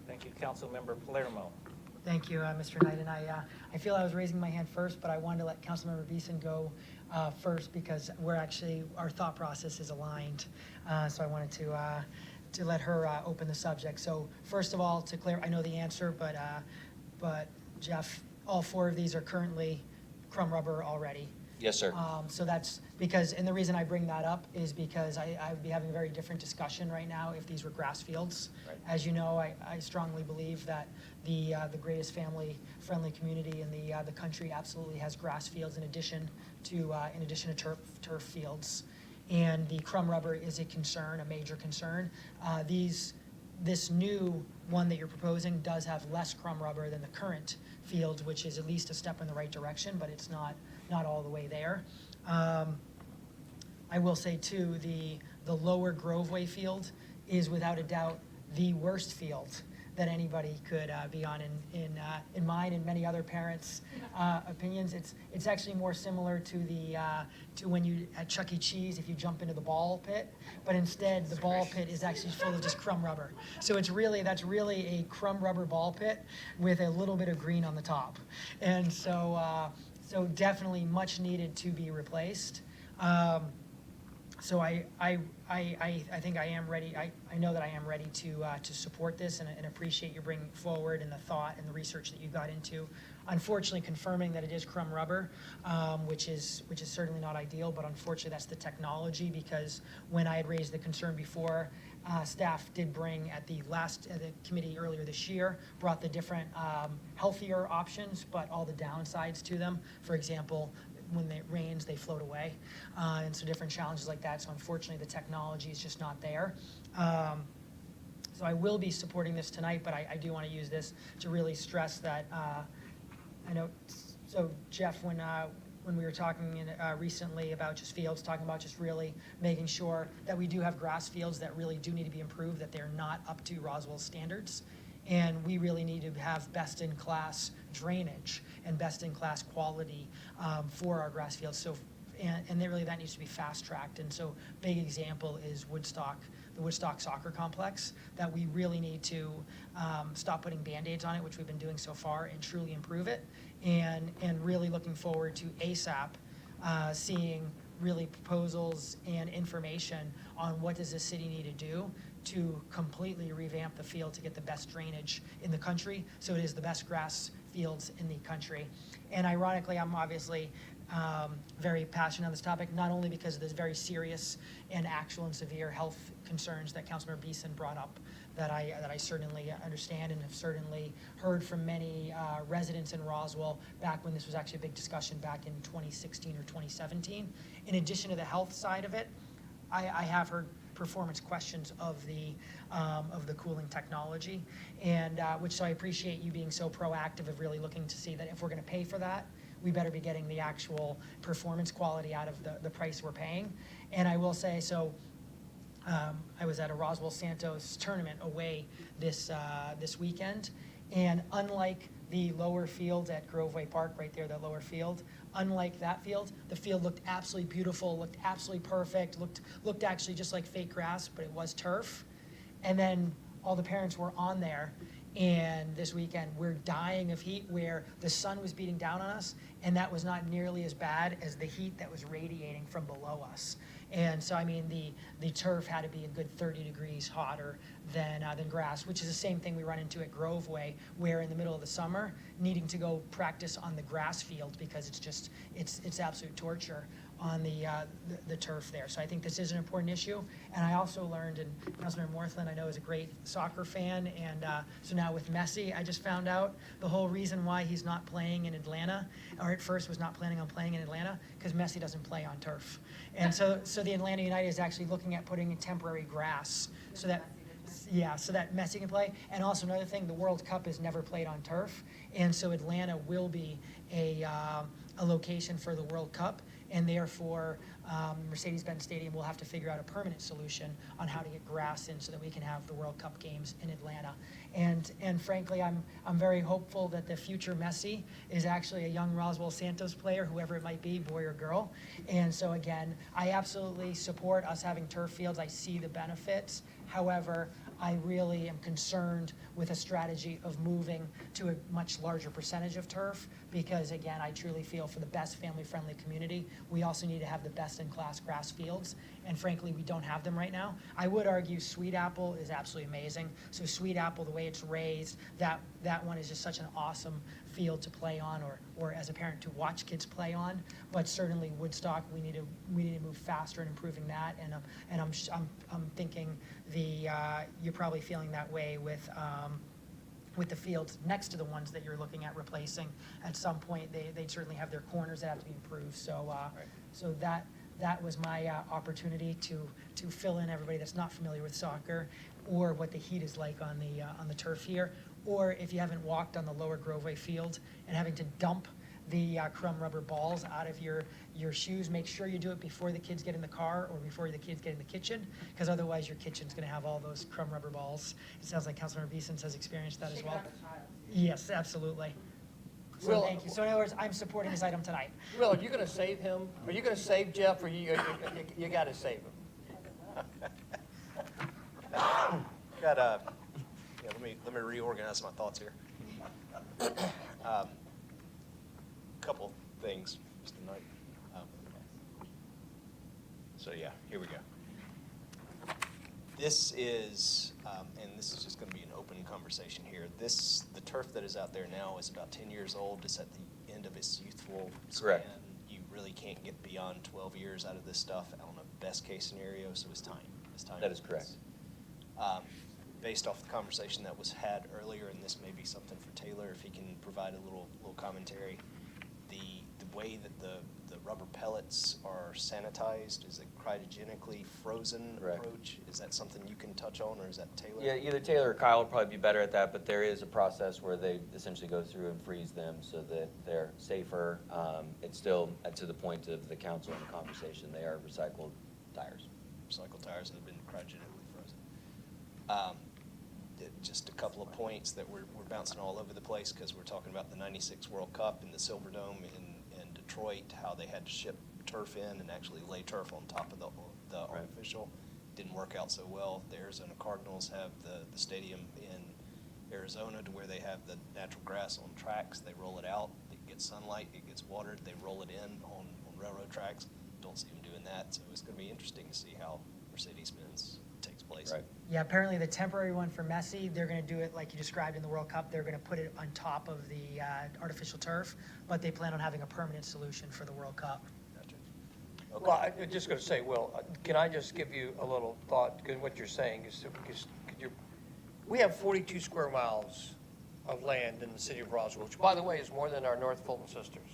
Thank you, Councilmember Palermo. Thank you, Mr. Knight. And I feel I was raising my hand first, but I wanted to let Councilmember Beeson go first because our thought process is aligned. So I wanted to let her open the subject. So first of all, to clear, I know the answer, but Jeff, all 4 of these are currently crumb rubber already. Yes, sir. So that's because, and the reason I bring that up is because I'd be having a very different discussion right now if these were grass fields. Right. As you know, I strongly believe that the greatest family-friendly community in the country absolutely has grass fields in addition to turf fields. And the crumb rubber is a concern, a major concern. This new one that you're proposing does have less crumb rubber than the current field, which is at least a step in the right direction, but it's not all the way there. I will say too, the lower Groveway field is without a doubt the worst field that anybody could be on in mine and many other parents' opinions. It's actually more similar to when you at Chuck E. Cheese if you jump into the ball pit, but instead the ball pit is actually full of just crumb rubber. So that's really a crumb rubber ball pit with a little bit of green on the top, and so definitely much needed to be replaced. So I think I am ready. I know that I am ready to support this and appreciate you bringing forward and the thought and the research that you got into. Unfortunately, confirming that it is crumb rubber, which is certainly not ideal, but unfortunately that's the technology, because when I had raised the concern before, staff did bring at the committee earlier this year, brought the different healthier options, but all the downsides to them. For example, when it rains, they float away, and so different challenges like that. So unfortunately, the technology is just not there. So I will be supporting this tonight, but I do want to use this to really stress that I know. So Jeff, when we were talking recently about just fields, talking about just really making sure that we do have grass fields that really do need to be improved, that they're not up to Roswell standards. And we really need to have best-in-class drainage and best-in-class quality for our grass fields. So, and that needs to be fast-tracked. And so, big example is the Woodstock Soccer Complex, that we really need to stop putting Band-Aids on it, which we've been doing so far, and truly improve it. And really looking forward to ASAP seeing really proposals and information on what does the city need to do to completely revamp the field to get the best drainage in the country, so it is the best grass fields in the country. And ironically, I'm obviously very passionate on this topic, not only because of the very serious and actual and severe health concerns that Councilmember Beeson brought up, that I certainly understand and have certainly heard from many residents in Roswell back when this was actually a big discussion back in 2016 or 2017. In addition to the health side of it, I have heard performance questions of the cooling technology, and so I appreciate you being so proactive of really looking to see that if we're going to pay for that, we better be getting the actual performance quality out of the price we're paying. And I will say, so I was at a Roswell Santos tournament away this weekend, and unlike the lower field at Groveway Park, right there, that lower field, unlike that field, the field looked absolutely beautiful, looked absolutely perfect, looked actually just like fake grass, but it was turf. And then all the parents were on there, And this weekend, we're dying of heat where the sun was beating down on us, and that was not nearly as bad as the heat that was radiating from below us. And so, I mean, the turf had to be a good 30 degrees hotter than grass, which is the same thing we run into at Groveway, where in the middle of the summer, needing to go practice on the grass field because it's absolute torture on the turf there. So I think this is an important issue. And I also learned, and Councilmember Morthland, I know, is a great soccer fan, and so now with Messi, I just found out the whole reason why he's not playing in Atlanta, or at first was not planning on playing in Atlanta, because Messi doesn't play on turf. And so the Atlanta United is actually looking at putting in temporary grass so that Messi can play. And also another thing, the World Cup is never played on turf, and so Atlanta will be a location for the World Cup, and therefore Mercedes-Benz Stadium will have to figure out a permanent solution on how to get grass in so that we can have the World Cup games in Atlanta. And frankly, I'm very hopeful that the future Messi is actually a young Roswell Santos player, whoever it might be, boy or girl. And so again, I absolutely support us having turf fields. I see the benefits. However, I really am concerned with a strategy of moving to a much larger percentage of turf because, again, I truly feel for the best family-friendly community, we also need to have the best-in-class grass fields, and frankly, we don't have them right now. I would argue Sweet Apple is absolutely amazing. So Sweet Apple, the way it's raised, that one is just such an awesome field to play on, or as a parent to watch kids play on. But certainly Woodstock, we need to move faster in improving that. And I'm thinking you're probably feeling that way with the fields next to the ones that you're looking at replacing. At some point, they certainly have their corners that have to be improved. So so that was my opportunity to fill in everybody that's not familiar with soccer or what the heat is like on the turf here. Or if you haven't walked on the lower Groveway field and having to dump the crumb rubber balls out of your shoes, make sure you do it before the kids get in the car or before the kids get in the kitchen, because otherwise your kitchen's going to have all those crumb rubber balls. It sounds like Councilmember Beeson has experienced that as well. Yes, absolutely. So Will, thank you. So in other words, I'm supporting this item tonight. Will, are you going to save him? Are you going to save Jeff, or you got to save him? Let me reorganize my thoughts here. Couple things, Mr. Knight. So yeah, here we go. This is, and this is just going to be an open conversation here. The turf that is out there now is about 10 years old. It's at the end of its youthful span. Correct. You really can't get beyond 12 years out of this stuff on a best case scenario, so it's time. It's time. That is correct. Based off the conversation that was had earlier, and this may be something for Taylor, if he can provide a little commentary, the way that the rubber pellets are sanitized, is a cryogenically frozen Correct. approach? Is that something you can touch on, or is that Taylor? Yeah, either Taylor or Kyle would probably be better at that, but there is a process where they essentially go through and freeze them so that they're safer. It's still, to the point of the council and the conversation, they are recycled tires. Recycled tires that have been cryogenically frozen. Just a couple of points that we're bouncing all over the place because we're talking about the '96 World Cup and the Silverdome in Detroit, how they had to ship turf in and actually lay turf on top of the artificial. Didn't work out so well. The Arizona Cardinals have the stadium in Arizona to where they have the natural grass on tracks. They roll it out, it gets sunlight, it gets watered, they roll it in on railroad tracks. Don't see them doing that, so it's going to be interesting to see how Mercedes-Benz takes place. Right. Yeah, apparently the temporary one for Messi, they're going to do it like you described in the World Cup. They're going to put it on top of the artificial turf, but they plan on having a permanent solution for the World Cup. Gotcha. Well, I'm just going to say, Will, can I just give you a little thought? Because what you're saying is, we have 42 square miles of land in the city of Roswell, which, by the way, is more than our North Fulton sisters.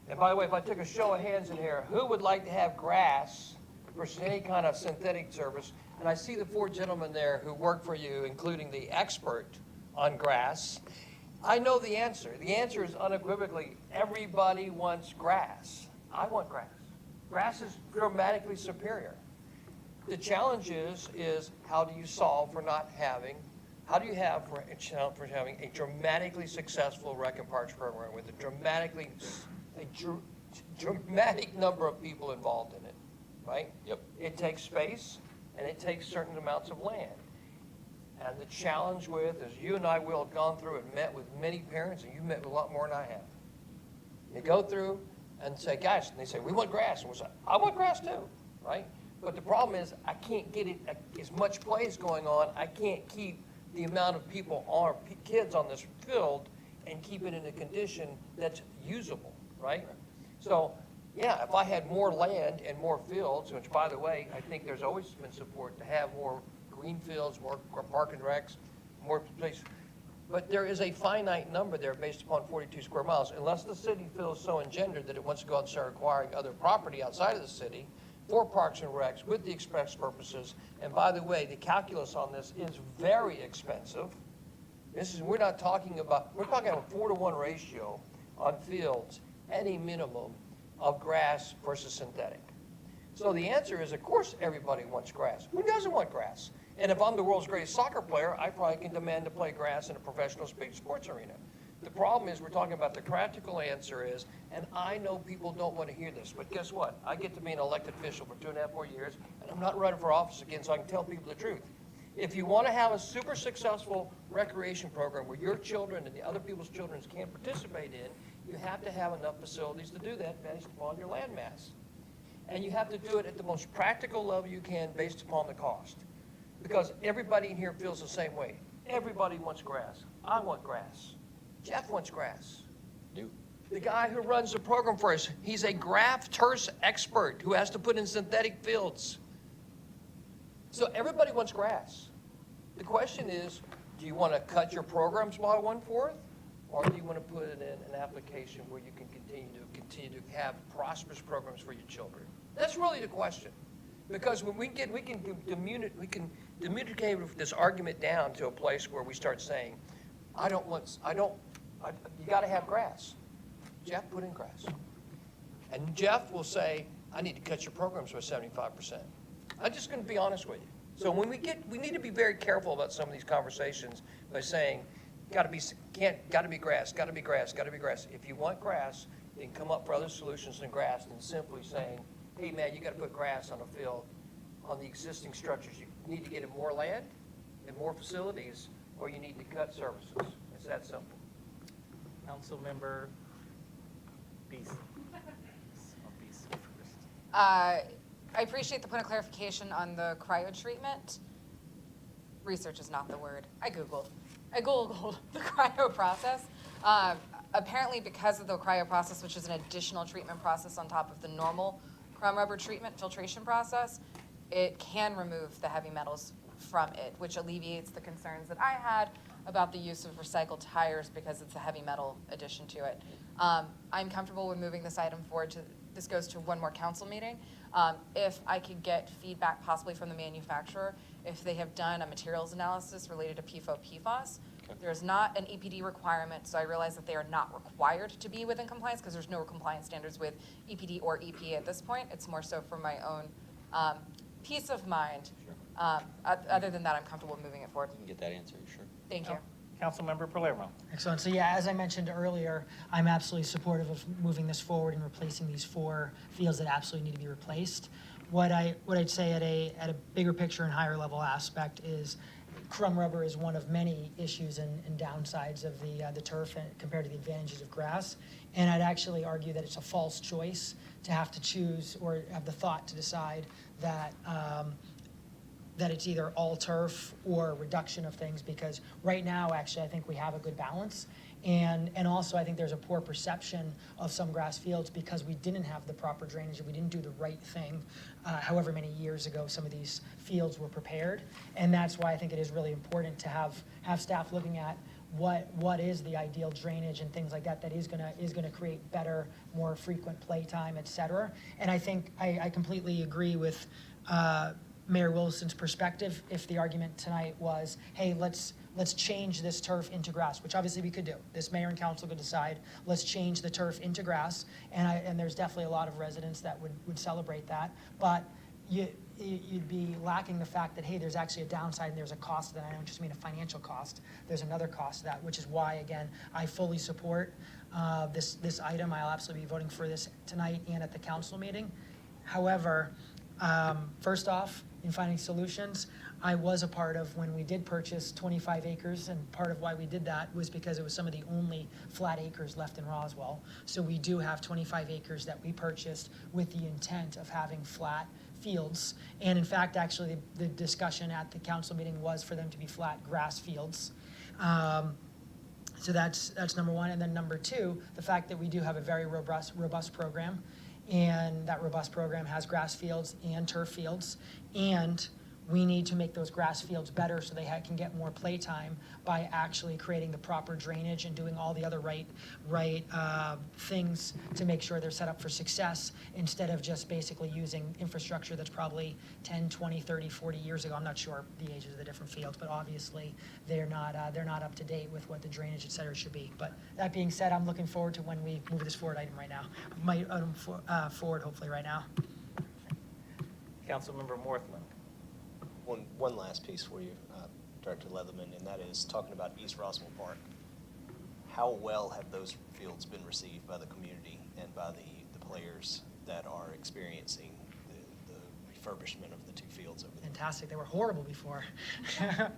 And by the way, if I took a show of hands in here, who would like to have grass versus any kind of synthetic service? And I see the four gentlemen there who work for you, including the expert on grass. I know the answer. The answer is unequivocally, everybody wants grass. I want grass. Grass is dramatically superior. The challenge is how do you solve for not having, how do you have for having a dramatically successful Rec and Parks program with a dramatic number of people involved in it, right? Yep. It takes space and it takes certain amounts of land. And the challenge with is you and I will have gone through and met with many parents, and you've met with a lot more than I have. You go through and say, guys, and they say, we want grass. And we say, I want grass too, right? But the problem is I can't get it, as much play is going on, I can't keep the amount of people, kids on this field and keep it in a condition that's usable, right? So, yeah, if I had more land and more fields, which by the way, I think there's always been support to have more green fields, more park and recs, more place. But there is a finite number there based upon 42 square miles. Unless the city feels so engendered that it wants to go out and start acquiring other property outside of the city for parks and recs with the express purposes. And by the way, the calculus on this is very expensive. We're not talking about, we're talking about a 4-to-1 ratio on fields at a minimum of grass versus synthetic. So the answer is, of course, everybody wants grass. Who doesn't want grass? And if I'm the world's greatest soccer player, I probably can demand to play grass in a professional sports arena. The problem is we're talking about the practical answer is, and I know people don't want to hear this, but guess what? I get to be an elected official for 2.5 more years, and I'm not running for office again, so I can tell people the truth. If you want to have a super successful recreation program where your children and the other people's children can't participate in, you have to have enough facilities to do that based upon your land mass. And you have to do it at the most practical level you can based upon the cost. Because everybody in here feels the same way. Everybody wants grass. I want grass. Jeff wants grass. The guy who runs the program for us, he's a turf expert who has to put in synthetic fields. So everybody wants grass. The question is, do you want to cut your programs by 1/4? Or do you want to put it in an application where you can continue to have prosperous programs for your children? That's really the question. Because when we can communicate this argument down to a place where we start saying, you got to have grass. Jeff, put in grass. And Jeff will say, I need to cut your programs by 75%. I'm just going to be honest with you. So when we need to be very careful about some of these conversations by saying, got to be grass. If you want grass, then come up for other solutions than grass than simply saying, hey man, you got to put grass on a field on the existing structures. You need to get in more land and more facilities, or you need to cut services. It's that simple. Councilmember Beasley. I appreciate the point of clarification on the cryo treatment. Research is not the word. I Googled the cryo process. Apparently because of the cryo process, which is an additional treatment process on top of the normal chrome rubber treatment filtration process, it can remove the heavy metals from it, which alleviates the concerns that I had about the use of recycled tires because it's a heavy metal addition to it. I'm comfortable with moving this item forward this goes to one more council meeting. If I could get feedback possibly from the manufacturer, if they have done a materials analysis related to PFOS. There's not an EPD requirement, so I realize that they are not required to be within compliance because there's no compliance standards with EPD or EPA at this point. It's more so for my own peace of mind. Other than that, I'm comfortable moving it forward. You can get that answer, sure. Thank you. Councilmember Palermo. Excellent. So yeah, as I mentioned earlier, I'm absolutely supportive of moving this forward and replacing these 4 fields that absolutely need to be replaced. What I'd say at a bigger picture and higher level aspect is crumb rubber is one of many issues and downsides of the turf compared to the advantages of grass. And I'd actually argue that it's a false choice to have to choose or have the thought to decide that that it's either all turf or reduction of things, because right now, actually, I think we have a good balance. And also, I think there's a poor perception of some grass fields because we didn't have the proper drainage and we didn't do the right thing however many years ago some of these fields were prepared. And that's why I think it is really important to have staff looking at what is the ideal drainage and things like that is gonna create better, more frequent play time, et cetera. And I think I completely agree with Mayor Wilson's perspective if the argument tonight was, hey, let's change this turf into grass, which obviously we could do. This mayor and council could decide, let's change the turf into grass, and there's definitely a lot of residents that would celebrate that. But you'd be lacking the fact that, hey, there's actually a downside and there's a cost to that. I don't just mean a financial cost. There's another cost to that, which is why, again, I fully support this item. I'll absolutely be voting for this tonight and at the council meeting. However, first off, in finding solutions, I was a part of when we did purchase 25 acres, and part of why we did that was because it was some of the only flat acres left in Roswell. So we do have 25 acres that we purchased with the intent of having flat fields. And in fact, actually, the discussion at the council meeting was for them to be flat grass fields. So that's number one. And then number two, the fact that we do have a very robust program, and that robust program has grass fields and turf fields, and we need to make those grass fields better so they can get more playtime by actually creating the proper drainage and doing all the other right things to make sure they're set up for success, instead of just basically using infrastructure that's probably 10, 20, 30, 40 years ago. I'm not sure the ages of the different fields, but obviously they're not up to date with what the drainage, et cetera, should be. But that being said, I'm looking forward to when we move this forward item right now. Forward hopefully right now. Councilmember Morthland. One last piece for you, Director Leatherman, and that is talking about East Roswell Park. How well have those fields been received by the community and by the players that are experiencing the refurbishment of the two fields over there? Fantastic. They were horrible before.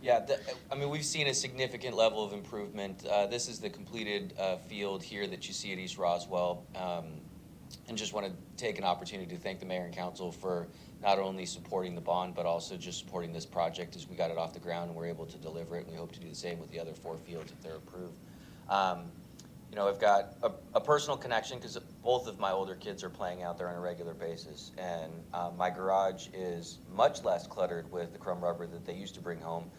Yeah, I mean, we've seen a significant level of improvement. This is the completed field here that you see at East Roswell. And just want to take an opportunity to thank the mayor and council for not only supporting the bond, but also just supporting this project as we got it off the ground and we're able to deliver it. And we hope to do the same with the other 4 fields if they're approved. You know, I've got a personal connection because both of my older kids are playing out there on a regular basis. And my garage is much less cluttered with the crumb rubber that they used to bring home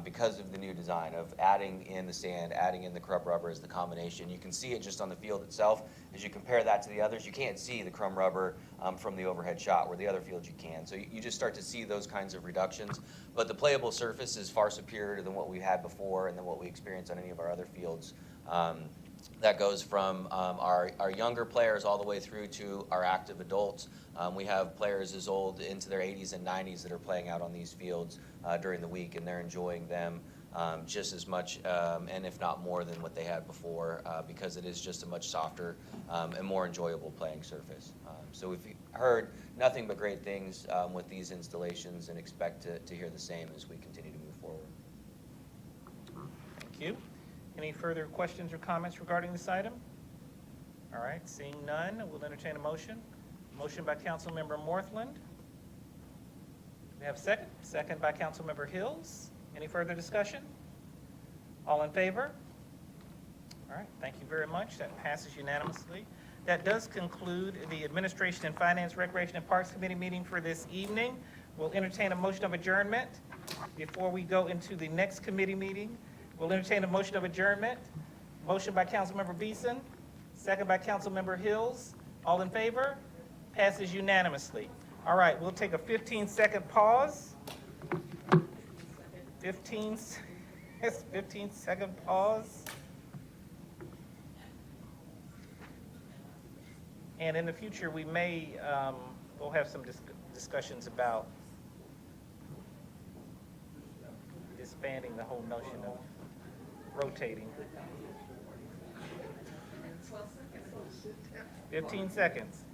because of the new design of adding in the sand, adding in the crumb rubber as the combination. You can see it just on the field itself. As you compare that to the others, you can't see the crumb rubber from the overhead shot, where the other fields you can. So you just start to see those kinds of reductions. But the playable surface is far superior than what we had before and than what we experienced on any of our other fields. That goes from our younger players all the way through to our active adults. We have players as old into their 80s and 90s that are playing out on these fields during the week, and they're enjoying them just as much, and if not more than what they had before, because it is just a much softer and more enjoyable playing surface. So we've heard nothing but great things with these installations and expect to hear the same as we continue to move forward. Thank you. Any further questions or comments regarding this item? All right, seeing none, we'll entertain a motion. Motion by Councilmember Morthland. We have a second. Second by Councilmember Hills. Any further discussion? All in favor? All right, thank you very much. That passes unanimously. That does conclude the Administration and Finance, Recreation, and Parks Committee meeting for this evening. We'll entertain a motion of adjournment. Before we go into the next committee meeting, we'll entertain a motion of adjournment. Motion by Councilmember Beeson, second by Councilmember Hills. All in favor? Passes unanimously. All right, we'll take a 15-second pause. 15-second pause. And in the future, we may, we'll have some discussions about disbanding the whole notion of rotating. 15 seconds.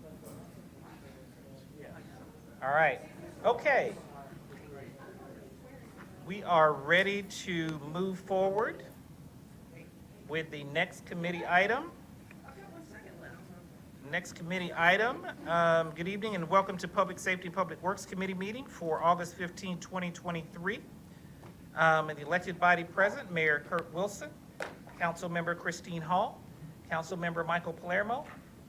All right. Okay. We are ready to move forward with the next committee item. Next committee item. Good evening and welcome to Public Safety and Public Works Committee meeting for August 15, 2023. And the elected body present, Mayor Kurt Wilson, Councilmember Christine Hall, Councilmember Michael Palermo,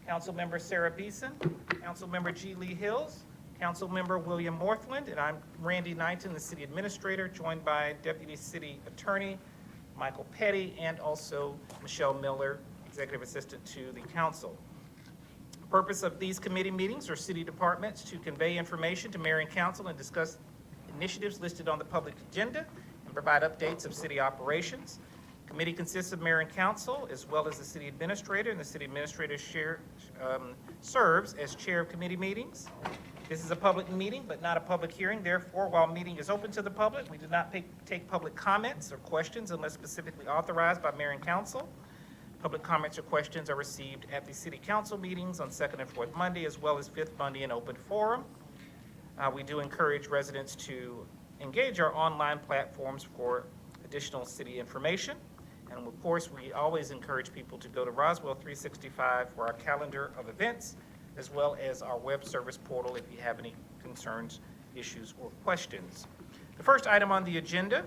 Councilmember Sarah Beeson, Councilmember G. Lee Hills, Councilmember William Morthland, and I'm Randy Knighton, the City Administrator, joined by Deputy City Attorney Michael Petty and also Michelle Miller, Executive Assistant to the Council. The purpose of these committee meetings are city departments to convey information to Mayor and Council and discuss initiatives listed on the public agenda and provide updates of city operations. Committee consists of Mayor and Council, as well as the City Administrator, and the City Administrator serves as Chair of committee meetings. This is a public meeting, but not a public hearing. Therefore, while meeting is open to the public, we do not take public comments or questions unless specifically authorized by Mayor and Council. Public comments or questions are received at the City Council meetings on 2nd and 4th Monday, as well as 5th Monday in open forum. We do encourage residents to engage our online platforms for additional city information. And of course, we always encourage people to go to Roswell 365 for our calendar of events, as well as our web service portal if you have any concerns, issues, or questions. The first item on the agenda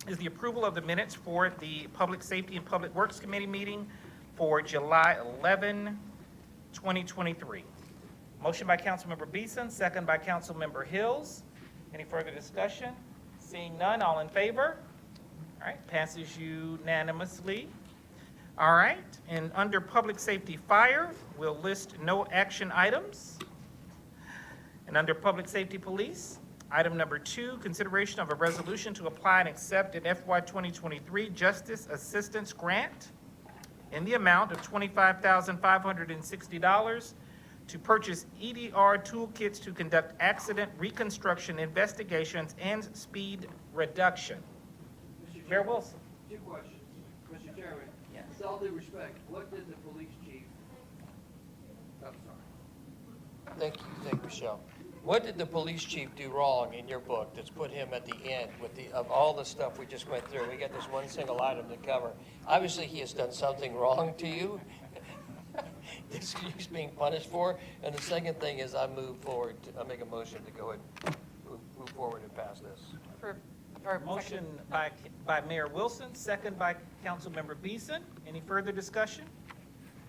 is the approval of the minutes for the Public Safety and Public Works Committee meeting for July 11, 2023. Motion by Councilmember Beeson, second by Councilmember Hills. Any further discussion? Seeing none, all in favor? All right, passes unanimously. All right, and under Public Safety Fire, we'll list no action items. And under Public Safety Police, item number 2, consideration of a resolution to apply and accept an FY 2023 Justice Assistance Grant in the amount of $25,560 to purchase EDR toolkits to conduct accident reconstruction investigations and speed reduction. Mayor Wilson. 2 questions. Mr. Chairman, Yes. with all due respect, what did the police chief, I'm sorry. Thank you, Michelle. What did the police chief do wrong in your book that's put him at the end with of all the stuff we just went through? We got this one single item to cover. Obviously, he has done something wrong to you. This he's being punished for. And the second thing is I make a motion to go ahead and move forward and pass this. Motion by Mayor Wilson, second by Councilmember Beeson. Any further discussion?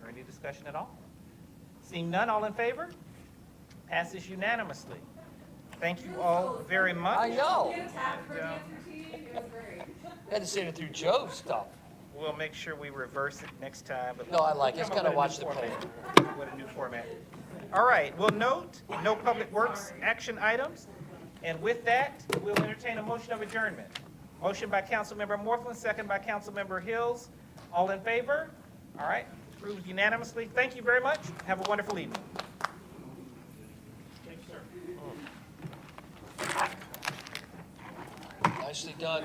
Or any discussion at all? Seeing none, all in favor? Passes unanimously. Thank you all very much. I know. And, Had to sit it through Joe's stuff. we'll make sure we reverse it next time. But No, I like it. It's come up gotta with a watch new the format. With a new format. All right, we'll note no Public Works action items. And with that, we'll entertain a motion of adjournment. Motion by Councilmember Morthland, second by Councilmember Hills. All in favor? All right, approved unanimously. Thank you very much. Have a wonderful evening. Nicely done.